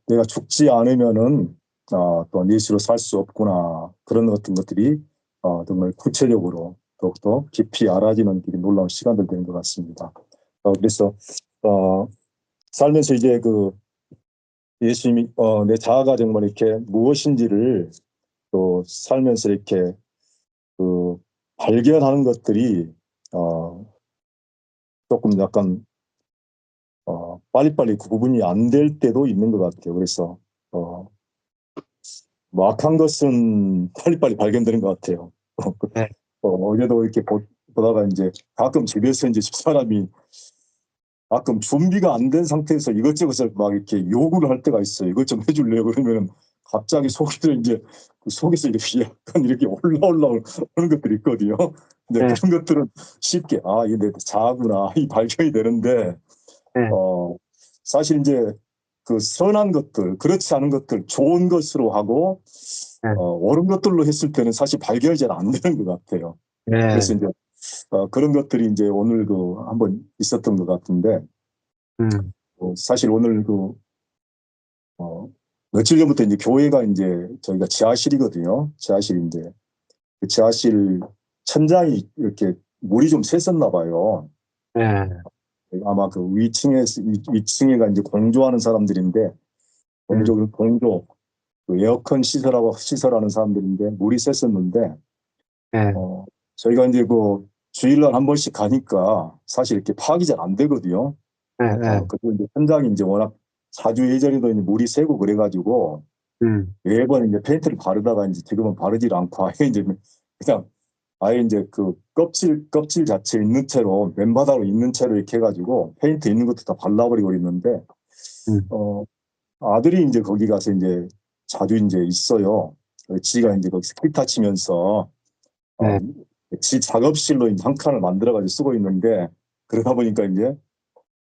내가 죽지 않으면은 또 예수로 살 수 없구나 그런 어떤 것들이 정말 구체적으로 더욱더 깊이 알아지는 되게 놀라운 시간들 되는 것 같습니다. 그래서 살면서 이제 그 예수님이 내 자아가 정말 이렇게 무엇인지를 또 살면서 이렇게 그 발견하는 것들이 조금 약간 빨리빨리 구분이 안 될 때도 있는 것 같아요. 그래서 뭐 악한 것은 빨리빨리 발견되는 것 같아요. 네. 어제도 이렇게 보다가 이제 가끔 집에서 이제 집사람이 가끔 준비가 안 된 상태에서 이것저것을 막 이렇게 요구를 할 때가 있어요. "이것 좀 해 줄래요?" 그러면은 갑자기 속에서 이제 그 속에서 이렇게 약간 이렇게 올라오는 것들이 있거든요. 근데 네. 그런 것들은 쉽게 '아 이게 내 자아구나.' 이 발견이 되는데 네. 사실 인제 그 선한 것들 그렇지 않은 것들 좋은 것으로 하고 네. 옳은 것들로 했을 때는 사실 발견이 잘 안 되는 것 같아요. 그래서 네. 인제 그런 것들이 인제 오늘 한번 있었던 것 같은데 음. 사실 오늘 어 며칠 전부터 인제 교회가 인제 저희가 지하실이거든요. 지하실인데 그 지하실 천장이 이렇게 물이 좀 샜었나 봐요. 예. 아마 그 위층에가 이제 공조하는 사람들인데, 공조, 그 에어컨 시설하는 사람들인데, 물이 샜었는데, 예. 저희가 이제 그 주일날 한 번씩 가니까 사실 이렇게 파악이 잘 안 되거든요. 예. 예. 그리고 이제 현장이 이제 워낙 자주 예전에도 이제 물이 새고 그래가지고, 매번 이제 페인트를 바르다가 이제 지금은 바르질 않고 아예 이제 그냥 아예 이제 그 껍질 자체 있는 채로 맨바닥으로 있는 채로 이렇게 해가지고 페인트 있는 것도 다 발라버리고 있는데, 어, 아들이 이제 거기 가서 이제 자주 이제 있어요. 지가 이제 거기서 기타 치면서 어, 네. 지 작업실로 이제 한 칸을 만들어가지고 쓰고 있는데, 그러다 보니까 이제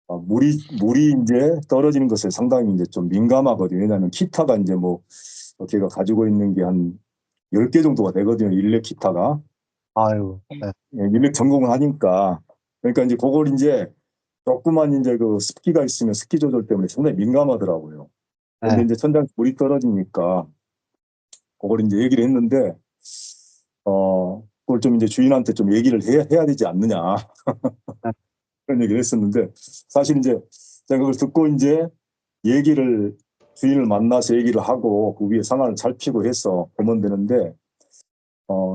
물이 이제 떨어지는 것에 상당히 이제 좀 민감하거든요. 왜냐하면 기타가 이제 뭐 걔가 가지고 있는 게 한 10개 정도가 되거든요. 일렉 기타가. 아유. 예. 일렉 전공을 하니까. 그러니까 이제 그걸 이제 조그만 이제 그 습기가 있으면 습기 조절 때문에 상당히 민감하더라고요. 근데 예. 이제 천장 물이 떨어지니까 그걸 이제 얘기를 했는데, 그걸 좀 이제 주인한테 좀 얘기를 해야 되지 않느냐. 예. 그런 얘기를 했었는데, 사실 이제 제가 그걸 듣고 이제 얘기를, 주인을 만나서 얘기를 하고 그 위에 상황을 살피고 해서 보면 되는데,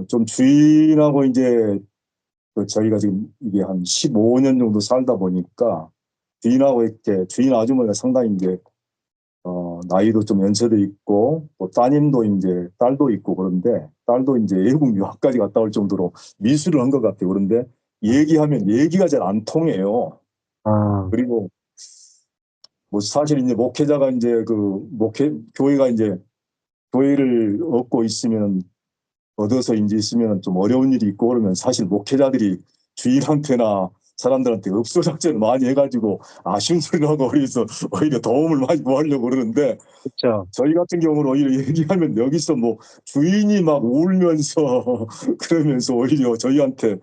좀 주인하고 이제 그 저희가 지금 이게 한 15년 정도 살다 보니까 주인하고 이렇게 주인 아주머니가 상당히 이제 나이도 좀 연세도 있고 또 따님도 이제 딸도 있고 그런데 딸도 이제 외국 유학까지 갔다 올 정도로 미술을 한 것 같아요. 그런데 얘기하면 얘기가 잘 안 통해요. 아. 그리고 뭐 사실 이제 목회자가 이제 교회가 이제 교회를 얻고 있으면 얻어서 이제 있으면 좀 어려운 일이 있고 그러면 사실 목회자들이 주일한테나 사람들한테 읍소 작전을 많이 해가지고 아쉬운 소리를 하고 그래서 오히려 도움을 많이 구하려고 그러는데, 그렇죠. 저희 같은 경우는 오히려 얘기하면 여기서 뭐 주인이 막 울면서 그러면서 오히려 저희한테 예.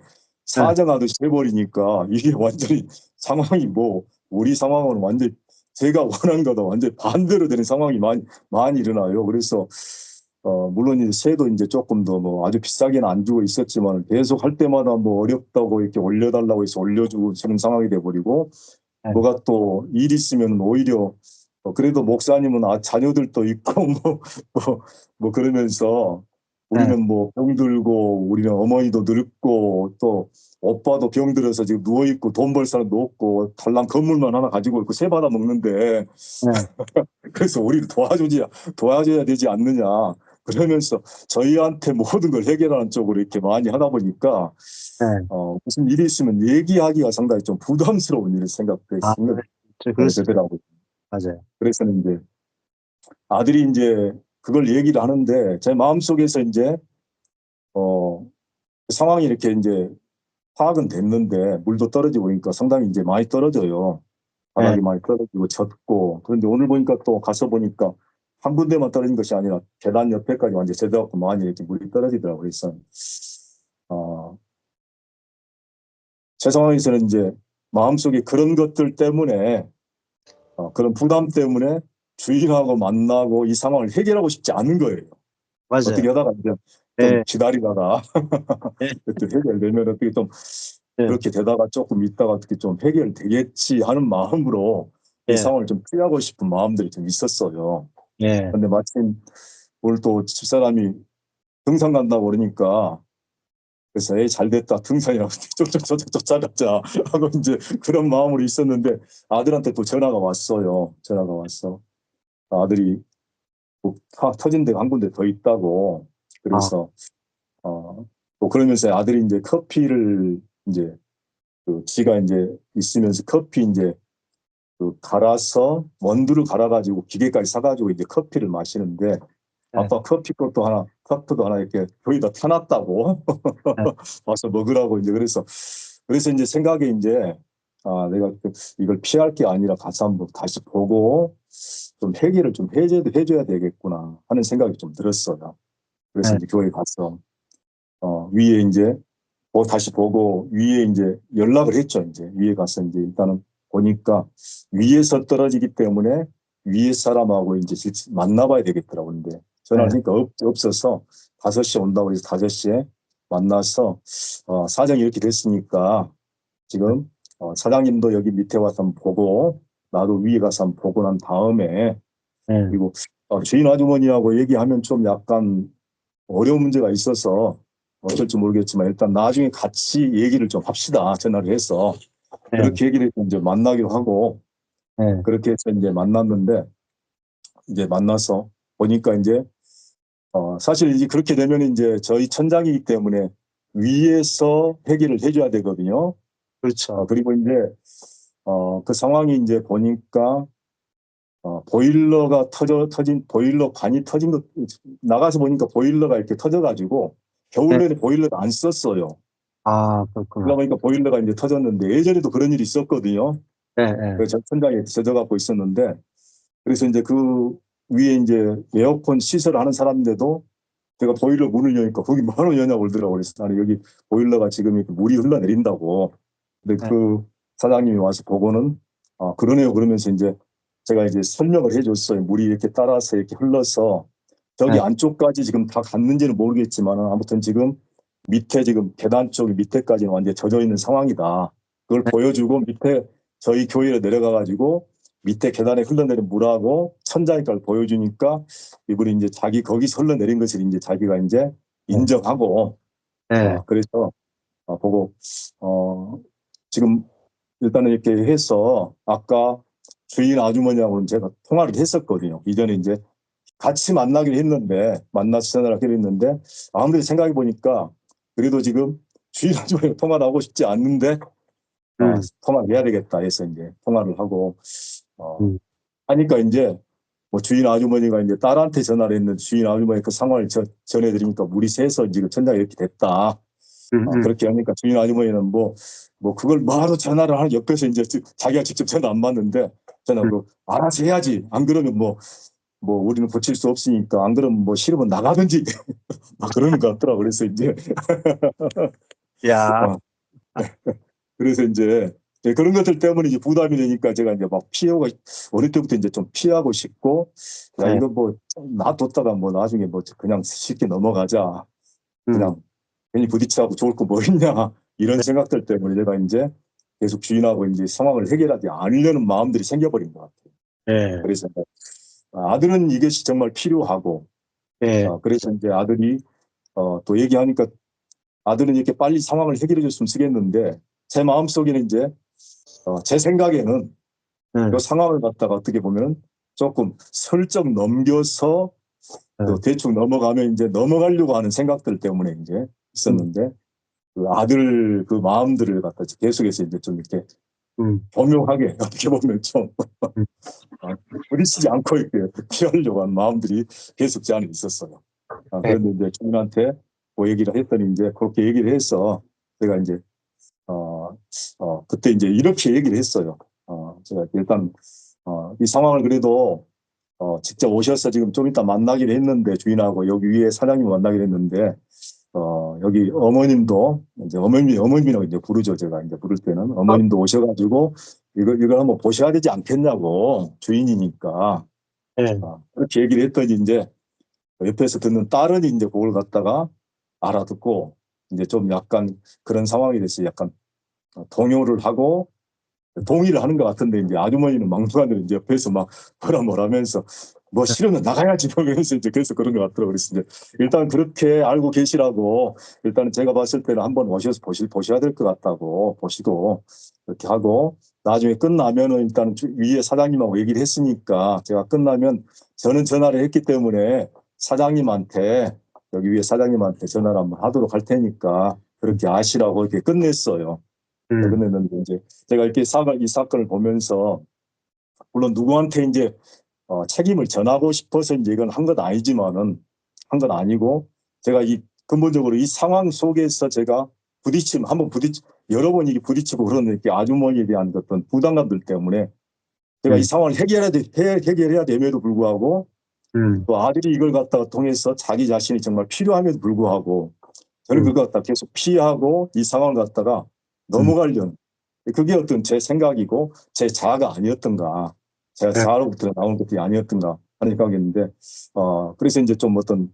사정하듯이 해버리니까 이게 완전히 상황이 뭐 우리 상황은 완전히 제가 원하는 것과 완전히 반대로 되는 상황이 많이 일어나요. 그래서 물론 이제 새도 이제 조금 더 뭐 아주 비싸게는 안 주고 있었지만 계속 할 때마다 뭐 어렵다고 이렇게 올려달라고 해서 올려주고 그런 상황이 돼버리고, 예. 뭐가 또 일 있으면 오히려 그래도 목사님은 자녀들도 있고 뭐 그러면서 예. 우리는 뭐 병들고 우리는 어머니도 늙고 또 오빠도 병들어서 지금 누워있고 돈 벌 사람도 없고 달랑 건물만 하나 가지고 있고 새 받아 먹는데 예. 그래서 우리를 도와줘야 되지 않느냐 그러면서 저희한테 모든 걸 해결하는 쪽으로 이렇게 많이 하다 보니까 예. 무슨 일이 있으면 얘기하기가 상당히 좀 부담스러운 일을 아, 그럴 수 있어요. 되더라고요. 맞아요. 그래서 이제 아들이 이제 그걸 얘기를 하는데 제 마음속에서 이제 상황이 이렇게 이제 파악은 됐는데 물도 떨어지고 그러니까 상당히 이제 많이 떨어져요. 예. 바닥이 많이 떨어지고 젖고. 그런데 오늘 보니까 또 가서 보니까 한 군데만 떨어진 것이 아니라 계단 옆에까지 완전 제대로 많이 이렇게 물이 떨어지더라고요. 그래서 어, 제 상황에서는 이제 마음속에 그런 것들 때문에 그런 부담 때문에 주인하고 만나고 이 상황을 해결하고 싶지 않은 거예요. 맞아요. 어떻게 하다가 이제 좀 예. 기다리다가 예. 그때 해결되면 어떻게 좀 예. 그렇게 되다가 조금 있다가 어떻게 좀 해결되겠지 하는 마음으로 이 예. 상황을 좀 피하고 싶은 마음들이 좀 있었어요. 예. 근데 마침 오늘 또 집사람이 등산 간다고 그러니까 그래서 잘 됐다 등산이라고 쫓아가자 하고 이제 그런 마음으로 있었는데 아들한테 또 전화가 왔어요. 전화가 왔어. 아들이 뭐 터진 데가 한 군데 더 있다고. 아. 그래서 또 그러면서 아들이 이제 커피를 이제 지가 이제 있으면서 커피 이제 갈아서 원두를 갈아가지고 기계까지 사가지고 이제 커피를 마시는데 예. 아빠 커피도 하나 이렇게 거기다 타놨다고 예. 와서 먹으라고 이제 그래서 이제 생각에 이제 내가 이걸 피할 게 아니라 가서 한번 다시 보고 좀 해결을 좀 해줘야 되겠구나 하는 생각이 좀 들었어요. 그래서 예. 이제 교회 가서 위에 이제 다시 보고 위에 이제 연락을 했죠. 이제 위에 가서 이제 일단은 보니까 위에서 떨어지기 때문에 위에 사람하고 이제 만나봐야 되겠더라고요. 근데 전화를 예. 하니까 없어서 5시에 온다고 해서 5시에 만나서 사정이 이렇게 됐으니까 지금 사장님도 여기 밑에 와서 한번 보고 나도 위에 가서 한번 보고 난 다음에 네. 그리고 주인 아주머니하고 얘기하면 좀 약간 어려운 문제가 있어서 어쩔지 모르겠지만 일단 나중에 같이 얘기를 좀 합시다. 전화를 해서 네. 그렇게 얘기를 해서 이제 만나기로 하고 네. 그렇게 해서 이제 만났는데 이제 만나서 보니까 이제 사실 이제 그렇게 되면 이제 저희 천장이기 때문에 위에서 해결을 해줘야 되거든요. 그렇죠. 그리고 이제 그 상황이 이제 보니까 보일러가 터진 보일러 관이 터진 것 나가서 보니까 보일러가 이렇게 터져가지고 겨울 내내 보일러를 안 썼어요. 아, 그러다 그렇구나. 보니까 보일러가 이제 터졌는데 예전에도 그런 일이 있었거든요. 네, 네. 그래서 천장에 젖어갖고 있었는데 그래서 이제 그 위에 이제 에어컨 시설을 하는 사람인데도 제가 보일러 문을 여니까 거기 뭐하러 여냐고 그러더라고요. 그래서 나는 여기 보일러가 지금 이렇게 물이 흘러내린다고. 근데 네. 그 사장님이 와서 보고는 그러네요. 그러면서 이제 제가 이제 설명을 해줬어요. 물이 이렇게 따라서 이렇게 흘러서 저기 네. 안쪽까지 지금 다 갔는지는 모르겠지만 아무튼 지금 밑에 지금 계단 쪽 밑에까지는 완전히 젖어 있는 상황이다. 그걸 네. 보여주고 밑에 저희 교회로 내려가 가지고 밑에 계단에 흘러내린 물하고 천장까지 보여주니까 이분이 이제 자기 거기서 흘러내린 것을 이제 자기가 이제 인정하고 네. 그래서 보고 지금 일단은 이렇게 해서 아까 주인 아주머니하고는 제가 통화를 했었거든요. 이전에 이제 같이 만나기로 했는데 만나서 전화를 하기로 했는데 아무래도 생각해 보니까 그래도 지금 주인 아주머니가 통화를 하고 싶지 않는데 통화를 해야 되겠다 해서 이제 통화를 하고 음. 하니까 이제 뭐 주인 아주머니가 이제 딸한테 전화를 했는데 주인 아주머니 그 상황을 전해드리니까 물이 새서 지금 천장이 이렇게 됐다. 그렇게 하니까 주인 아주머니는 뭐 그걸 뭐하러 전화를 하는 옆에서 이제 자기가 직접 전화 안 받는데 전화 그 알아서 해야지. 안 그러면 뭐 우리는 고칠 수 없으니까 안 그러면 뭐 싫으면 나가든지 막 그러는 것 같더라고. 그래서 이제 야, 어, 그래서 이제 그런 것들 때문에 이제 부담이 되니까 제가 이제 막 피하고 어릴 때부터 이제 좀 피하고 싶고 야 네. 이거 뭐 놔뒀다가 뭐 나중에 뭐 그냥 쉽게 넘어가자 그냥 괜히 부딪혀하고 좋을 거 뭐 있냐 이런 네. 생각들 때문에 제가 이제 계속 주인하고 이제 상황을 해결하지 않으려는 마음들이 생겨버린 것 같아요. 네. 그래서 아들은 이것이 정말 필요하고 네. 그래서 이제 아들이 또 얘기하니까 아들은 이렇게 빨리 상황을 해결해 줬으면 쓰겠는데 제 마음속에는 이제 제 생각에는 이 상황을 갖다가 어떻게 보면 조금 슬쩍 넘겨서 또 대충 넘어가면 이제 넘어가려고 하는 생각들 때문에 이제 있었는데 그 아들 그 마음들을 갖다 계속해서 이제 좀 이렇게 교묘하게 어떻게 보면 좀 부딪히지 않고 이렇게 피하려고 하는 마음들이 계속 제 안에 있었어요. 네. 그런데 이제 주인한테 그 얘기를 했더니 이제 그렇게 얘기를 해서 제가 이제 그때 이제 이렇게 얘기를 했어요. 제가 일단 이 상황을 그래도 직접 오셔서 지금 좀 이따 만나기로 했는데 주인하고 여기 위에 사장님 만나기로 했는데 여기 어머님도 이제 어머님이라고 이제 부르죠. 제가 이제 부를 때는 어머님도 오셔가지고 이걸 한번 보셔야 되지 않겠냐고 주인이니까 네. 그렇게 얘기를 했더니 이제 옆에서 듣는 딸은 이제 그걸 갖다가 알아듣고 이제 좀 약간 그런 상황이 돼서 약간 동요를 하고 동의를 하는 것 같은데 이제 아주머니는 막무가내로 이제 옆에서 막 뭐라 하면서 뭐 싫으면 나가야지 그러면서 이제 그래서 그런 것 같더라고요. 그래서 이제 일단 그렇게 알고 계시라고 일단은 제가 봤을 때는 한번 오셔서 보셔야 될 것 같다고 보시고 이렇게 하고 나중에 끝나면은 일단 위에 사장님하고 얘기를 했으니까 제가 끝나면 저는 전화를 했기 때문에 사장님한테 여기 위에 사장님한테 전화를 한번 하도록 할 테니까 그렇게 아시라고 이렇게 끝냈어요. 끝냈는데 이제 제가 이렇게 이 사건을 보면서 물론 누구한테 이제 책임을 전하고 싶어서 이제 이건 한 건 아니지만은 한 건 아니고 제가 이 근본적으로 이 상황 속에서 제가 여러 번 이게 부딪히고 그러는 이렇게 아주머니에 대한 어떤 부담감들 때문에 제가 이 상황을 해결해야 됨에도 불구하고 또 아들이 이걸 갖다가 통해서 자기 자신이 정말 필요함에도 불구하고 저는 그걸 갖다 계속 피하고 이 상황을 갖다가 넘어가려는 그게 어떤 제 생각이고 제 자아가 아니었던가 제가 자아로부터 나온 것들이 아니었던가 하는 생각이었는데 그래서 이제 좀 어떤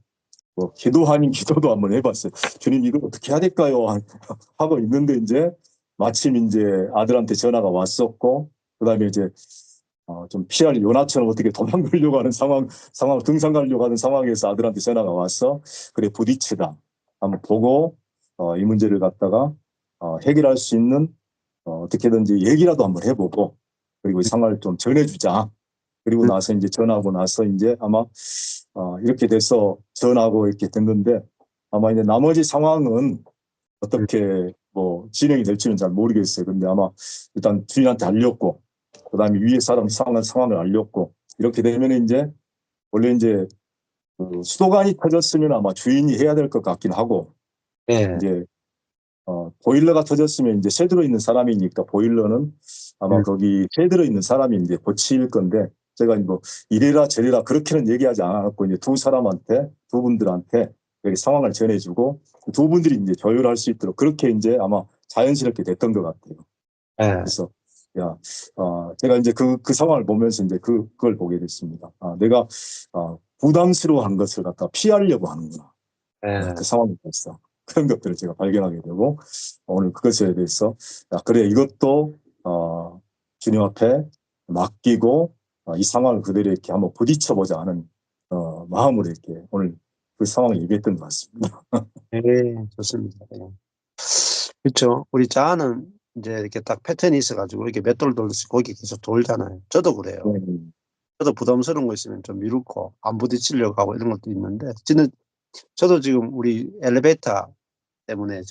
뭐 기도 아닌 기도도 한번 해봤어요. 주님 이거 어떻게 해야 될까요? 하고 있는데 이제 마침 이제 아들한테 전화가 왔었고 그다음에 이제 좀 피할 요나처럼 어떻게 도망가려고 하는 상황 등산 가려고 하는 상황에서 아들한테 전화가 왔어. 그래 부딪히다. 한번 보고 이 문제를 갖다가 해결할 수 있는 어떻게든지 얘기라도 한번 해보고 그리고 이 상황을 좀 전해주자. 그리고 나서 이제 전화하고 나서 이제 아마 이렇게 돼서 전화하고 이렇게 됐는데 아마 이제 나머지 상황은 어떻게 뭐 진행이 될지는 잘 모르겠어요. 근데 아마 일단 주인한테 알렸고 그다음에 위에 사람 상황을 알렸고 이렇게 되면 이제 원래 이제 그 수도관이 터졌으면 아마 주인이 해야 될 것 같긴 하고 예. 이제 보일러가 터졌으면 이제 새 들어 있는 사람이니까 보일러는 아마 거기 새 들어 있는 사람이 이제 고칠 건데 제가 뭐 이래라 저래라 그렇게는 얘기하지 않았고 이제 두 분들한테 여기 상황을 전해주고 두 분들이 이제 조율할 수 있도록 그렇게 이제 아마 자연스럽게 됐던 것 같아요. 예. 그래서 제가 이제 그 상황을 보면서 이제 그걸 보게 됐습니다. 내가 부담스러워한 것을 갖다 피하려고 하는구나. 예. 그 상황이 됐어. 그런 것들을 제가 발견하게 되고 오늘 그것에 대해서 그래 이것도 주님 앞에 맡기고 이 상황을 그대로 이렇게 한번 부딪혀보자 하는 마음으로 이렇게 오늘 그 상황을 얘기했던 것 같습니다. 예, 좋습니다. 예. 그렇죠. 우리 자아는 이제 이렇게 딱 패턴이 있어가지고 이렇게 맷돌 돌듯이 거기 계속 돌잖아요. 저도 그래요. 저도 부담스러운 거 있으면 좀 미루고 안 부딪히려고 하고 이런 것도 있는데 저도 지금 우리 엘리베이터 때문에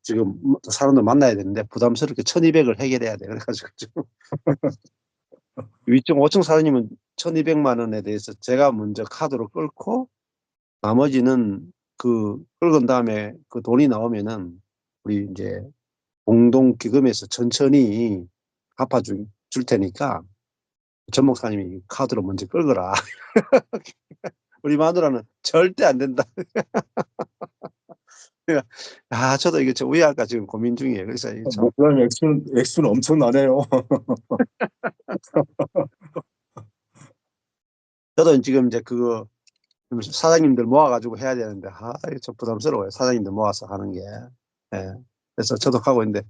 지금 사람들 만나야 되는데 부담스럽게 1200을 해결해야 돼. 그래가지고 지금 위층 5층 사장님은 1200만 원에 대해서 제가 먼저 카드로 끊고 나머지는 그 긁은 다음에 그 돈이 나오면은 우리 이제 공동 기금에서 천천히 갚아줄 테니까 전 목사님이 카드로 먼저 끌거라. 우리 마누라는 절대 안 된다. 저도 이게 저 위아까 지금 고민 중이에요. 그래서 이게 참 목사님 액수는 엄청나네요. 저도 지금 이제 그거 사장님들 모아가지고 해야 되는데 이게 좀 부담스러워요. 사장님들 모아서 하는 게. 예. 그래서 저도 하고 있는데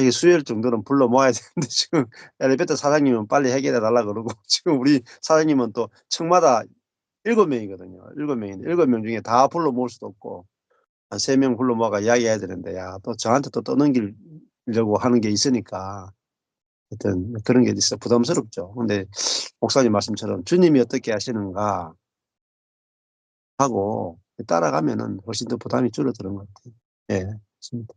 이게 수요일 정도는 불러 모아야 되는데 지금 엘리베이터 사장님은 빨리 해결해 달라 그러고 지금 우리 사장님은 또 층마다 7명이거든요. 7명인데 7명 중에 다 불러 모을 수도 없고 한 3명 불러 모아가 이야기해야 되는데 또 저한테 또 떠넘기려고 하는 게 있으니까 하여튼 그런 게 있어 부담스럽죠. 근데 목사님 말씀처럼 주님이 어떻게 하시는가 하고 따라가면은 훨씬 더 부담이 줄어드는 것 같아요. 예. 맞습니다.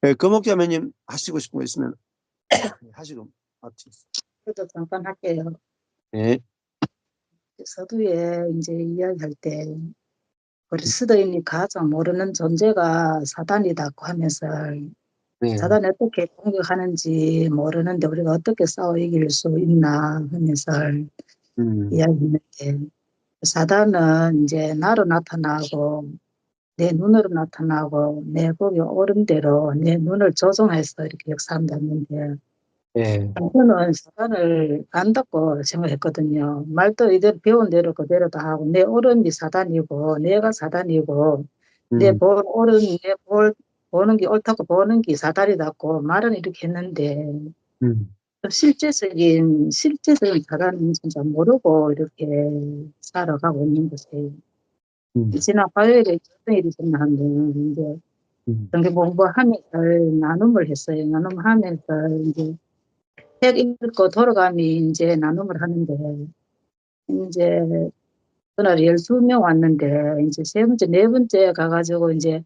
예, 금옥자매님 하시고 싶은 거 있으면 하시고 마치겠습니다. 저도 잠깐 할게요. 예. 서두에 이제 이야기할 때 그리스도인이 가장 모르는 존재가 사단이다고 하면서 네. 사단이 어떻게 공격하는지 모르는데 우리가 어떻게 싸워 이길 수 있나 하면서 이야기했는데 사단은 이제 나로 나타나고 내 눈으로 나타나고 내 보기 옳은 대로 내 눈을 조종해서 이렇게 역사한다는데 예. 저는 사단을 안다고 생각했거든요. 말도 이대로 배운 대로 그대로 다 하고 내 옳은 게 사단이고 내가 사단이고 내 보는 게 옳다고 보는 게 사단이다고 말은 이렇게 했는데 실제적인 사단은 진짜 모르고 이렇게 살아가고 있는 것이 지난 화요일에 어떤 일이 있었냐면 이제 성경 공부하면서 나눔을 했어요. 나눔하면서 이제 책 읽고 돌아감이 이제 나눔을 하는데 이제 그날 12명 왔는데 이제 세 번째, 네 번째 가가지고 이제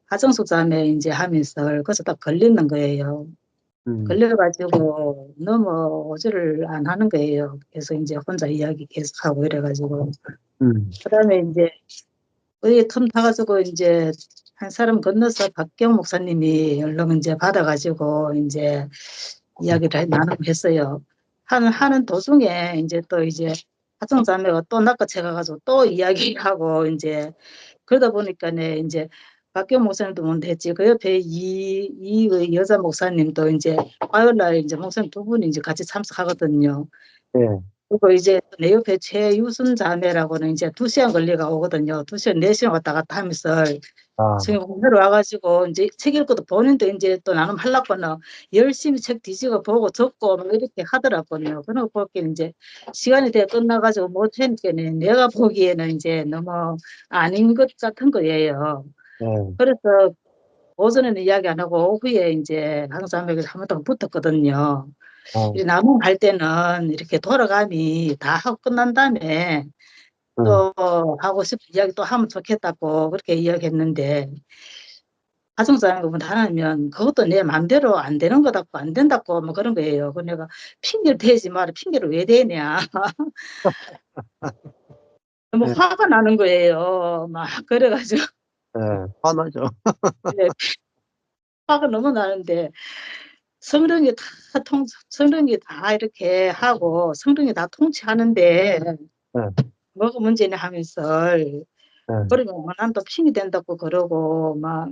가정속담회 이제 하면서 거기서 딱 걸리는 거예요. 걸려가지고 넘어오지를 안 하는 거예요. 그래서 이제 혼자 이야기 계속하고 이래가지고 그다음에 이제 거기 틈 타가지고 이제 한 사람 건너서 박경 목사님이 연락 이제 받아가지고 이제 이야기를 나눔했어요. 하는 도중에 이제 또 이제 가정자매가 또 낚아채가가지고 또 이야기하고 이제 그러다 보니까네 이제 박경 목사님도 먼저 했지 그 옆에 이 여자 목사님도 이제 화요일날 이제 목사님 두 분이 이제 같이 참석하거든요. 예. 그리고 이제 내 옆에 최유순 자매라고는 이제 2시간 걸려가 오거든요. 2시간, 4시간 왔다 갔다 하면서 아, 지금 내려와가지고 이제 책 읽고도 본인도 이제 또 나름 하려고는 열심히 책 뒤지고 보고 적고 막 이렇게 하더라고요. 그러고 보기에는 이제 시간이 돼 끝나가지고 못하니까는 내가 보기에는 이제 너무 아닌 것 같은 거예요. 네. 그래서 오전에는 이야기 안 하고 오후에 이제 강사님에게 한번 더 붙었거든요. 어, 이 남은 할 때는 이렇게 돌아가니 다 하고 끝난 다음에 응. 또 하고 싶은 이야기 또 하면 좋겠다고 그렇게 이야기했는데 가정사랑을 하면 그것도 내 맘대로 안 되는 거다고 안 된다고 뭐 그런 거예요. 그 내가 핑계를 대지 마라. 핑계를 왜 대냐. 너무 네, 화가 나는 거예요. 막 그래가지고 네, 화나죠. 네, 화가 너무 나는데 성령이 성령이 다 이렇게 하고 성령이 다 통치하는데 네, 뭐가 문제냐 하면서 네, 그러면 뭐 난 또 핑이 된다고 그러고 막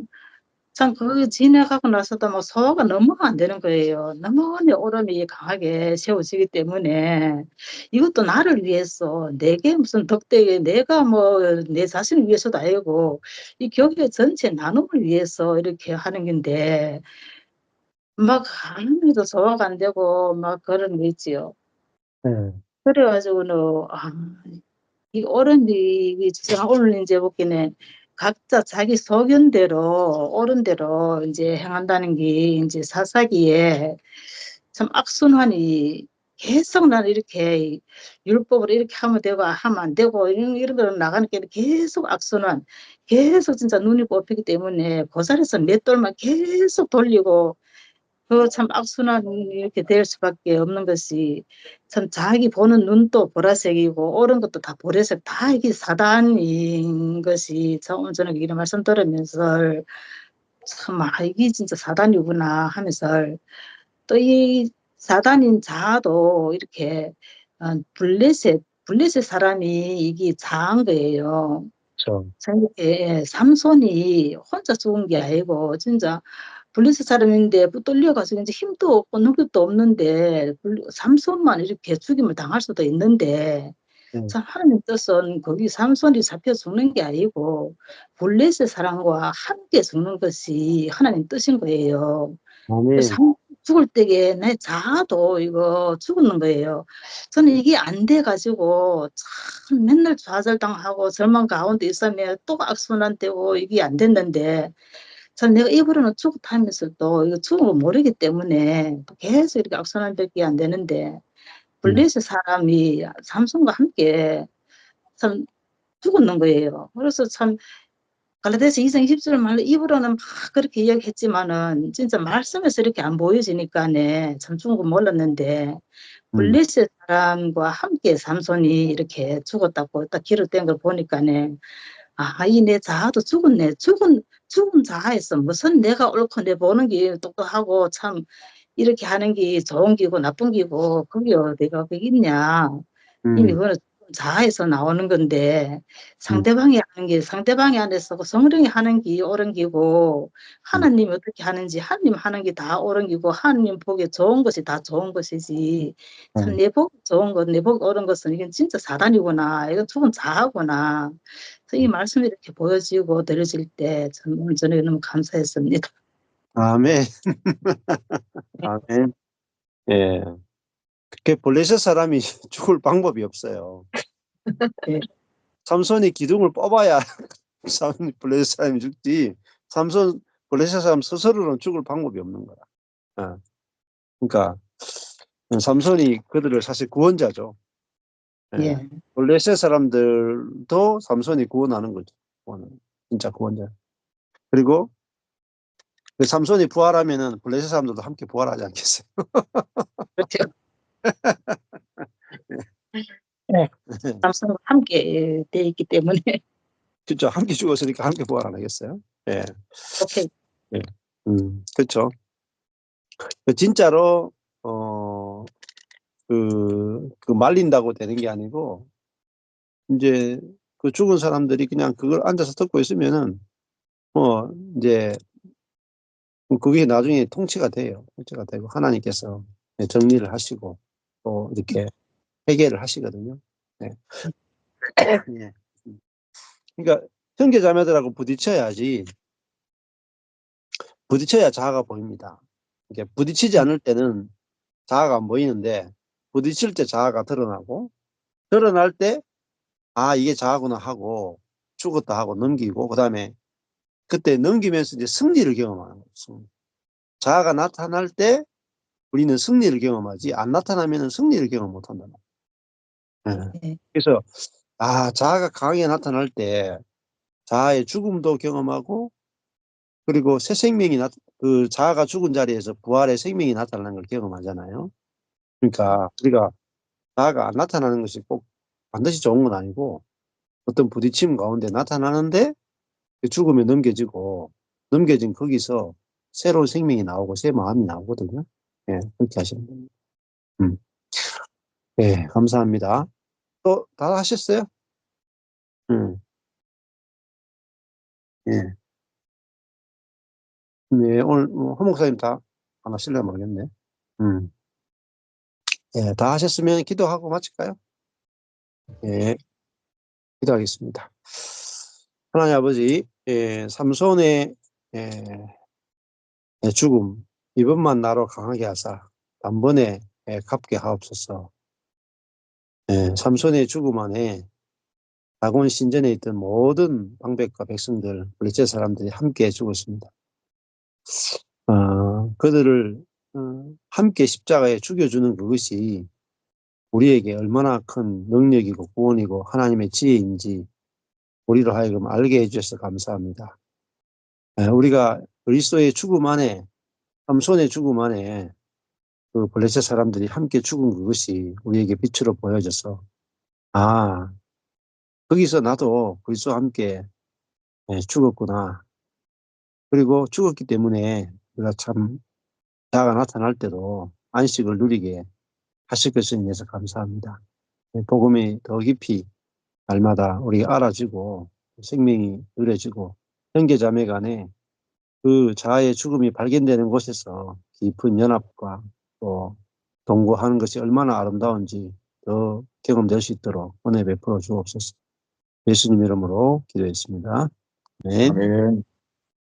참 그 지나가고 나서도 막 소화가 너무 안 되는 거예요. 너무 내 오름이 강하게 세워지기 때문에 이것도 나를 위해서 내게 무슨 덕택에 내가 뭐 내 자신을 위해서도 아니고 이 교회 전체 나눔을 위해서 이렇게 하는 건데 막 아무래도 소화가 안 되고 막 그런 거 있지요. 네, 그래 가지고는 이 어른이 제가 오늘 인제 보기에는 각자 자기 소견대로 옳은 대로 인제 행한다는 게 인제 사사기에 참 악순환이 계속 나는 이렇게 율법으로 이렇게 하면 되고 하면 안 되고 이런 거로 나가는 게 계속 악순환 계속 진짜 눈이 뽑히기 때문에 그 자리에서 맷돌만 계속 돌리고 그 참 악순환이 이렇게 될 수밖에 없는 것이 참 자기 보는 눈도 보라색이고 옳은 것도 다 보라색 다 이게 사단인 것이 참 오늘 저녁에 이런 말씀 들으면서 참 '아 이게 진짜 사단이구나.' 하면서 또 이 사단인 자아도 이렇게 블레셋 사람이 이게 자아인 거예요. 그렇죠. 참 예 삼손이 혼자 죽은 게 아니고 진짜 블레셋 사람인데 붙들려 가지고 인제 힘도 없고 능력도 없는데 삼손만 이렇게 죽임을 당할 수도 있는데 네, 참 하나님 뜻은 거기 삼손이 잡혀 죽는 게 아니고 블레셋 사람과 함께 죽는 것이 하나님 뜻인 거예요. 그래서 아멘. 죽을 때에 내 자아도 이거 죽는 거예요. 저는 이게 안 돼 가지고 참 맨날 좌절당하고 절망 가운데 있으면 또 악순환되고 이게 안 됐는데 참 내가 입으로는 죽었다면서도 이거 죽은 거 모르기 때문에 계속 이렇게 악순환밖에 안 되는데 음, 블레셋 사람이 삼손과 함께 참 죽었는 거예요. 그래서 참 갈라디아서 2장 20절 말로 입으로는 막 그렇게 이야기했지만은 진짜 말씀에서 이렇게 안 보여지니까네 참 죽은 거 몰랐는데 음, 블레셋 사람과 함께 삼손이 이렇게 죽었다고 딱 기록된 걸 보니까네 '아 이 내 자아도 죽었네. 죽은 자아에서 무슨 내가 옳고 내 보는 게 똑똑하고 참 이렇게 하는 게 좋은 기고 나쁜 기고 그게 어디가 그게 있냐.' 이미 음, 그거는 자아에서 나오는 건데 음, 상대방이 안에서 그 성령이 하는 게 옳은 기고 음, 하나님이 어떻게 하는지 하나님 하는 게 다 옳은 기고 하나님 보기에 좋은 것이 다 좋은 것이지 참 음. 내 보기 좋은 것 내 보기 옳은 것은 이건 진짜 사단이구나. 이건 죽은 자아구나. 그래서 이 말씀이 이렇게 보여지고 들려질 때 참 오늘 저녁에 너무 감사했습니다. 아멘. 아멘. 예. 그 블레셋 사람이 죽을 방법이 없어요. 네. 삼손이 기둥을 뽑아야 블레셋 사람이 죽지. 삼손 블레셋 사람 스스로는 죽을 방법이 없는 거야. 어. 그러니까 삼손이 그들을 사실 구원자죠. 예. 예. 블레셋 사람들도 삼손이 구원하는 거죠. 구원은. 진짜 구원자. 그리고 그 삼손이 부활하면은 블레셋 사람들도 함께 부활하지 않겠어요? 그렇죠. 네. 삼성과 함께 돼 있기 때문에 그죠. 함께 죽었으니까 함께 부활 안 하겠어요? 예. 오케이. 예. 그쵸. 진짜로 어 말린다고 되는 게 아니고 인제 그 죽은 사람들이 그냥 그걸 앉아서 듣고 있으면은 뭐 인제 그게 나중에 통치가 돼요. 통치가 되고 하나님께서 예 정리를 하시고 또 이렇게 회개를 하시거든요. 네. 예. 그러니까 형제 자매들하고 부딪혀야지, 부딪혀야 자아가 보입니다. 이게 부딪히지 않을 때는 자아가 안 보이는데, 부딪힐 때 자아가 드러나고, 드러날 때 아 이게 자아구나 하고 죽었다 하고 넘기고, 그 다음에 그때 넘기면서 이제 승리를 경험하는 거죠. 자아가 나타날 때 우리는 승리를 경험하지, 안 나타나면 승리를 경험 못한다. 네. 그래서 자아가 강하게 나타날 때 자아의 죽음도 경험하고, 그리고 새 생명이 그 자아가 죽은 자리에서 부활의 생명이 나타나는 걸 경험하잖아요. 그러니까 우리가 자아가 안 나타나는 것이 꼭 반드시 좋은 건 아니고, 어떤 부딪힘 가운데 나타나는데 그 죽음에 넘겨지고, 넘겨진 거기서 새로운 생명이 나오고 새 마음이 나오거든요. 예, 그렇게 하시면 됩니다. 예, 감사합니다. 또 다 하셨어요? 예. 네, 오늘 허 목사님 다 안 하실려나 모르겠네. 음. 예, 다 하셨으면 기도하고 마칠까요? 예, 기도하겠습니다. 하나님 아버지, 삼손의 죽음, 이번만 나로 강하게 하사 단번에 갚게 하옵소서. 삼손의 죽음 안에 다곤 신전에 있던 모든 방백과 백성들, 블레셋 사람들이 함께 죽었습니다. 그들을 함께 십자가에 죽여주는 그것이 우리에게 얼마나 큰 능력이고 구원이고 하나님의 지혜인지 우리로 하여금 알게 해주셔서 감사합니다. 우리가 그리스도의 죽음 안에, 삼손의 죽음 안에 그 블레셋 사람들이 함께 죽은 그것이 우리에게 빛으로 보여져서, 거기서 나도 그리스도와 함께 죽었구나. 그리고 죽었기 때문에 우리가 참 자아가 나타날 때도 안식을 누리게 하실 것을 인해서 감사합니다. 복음이 더 깊이 날마다 우리가 알아지고 생명이 누려지고, 형제 자매 간에 그 자아의 죽음이 발견되는 곳에서 깊은 연합과 또 동거하는 것이 얼마나 아름다운지 더 경험될 수 있도록 은혜 베풀어 주옵소서. 예수님 이름으로 기도했습니다. 네. 아멘.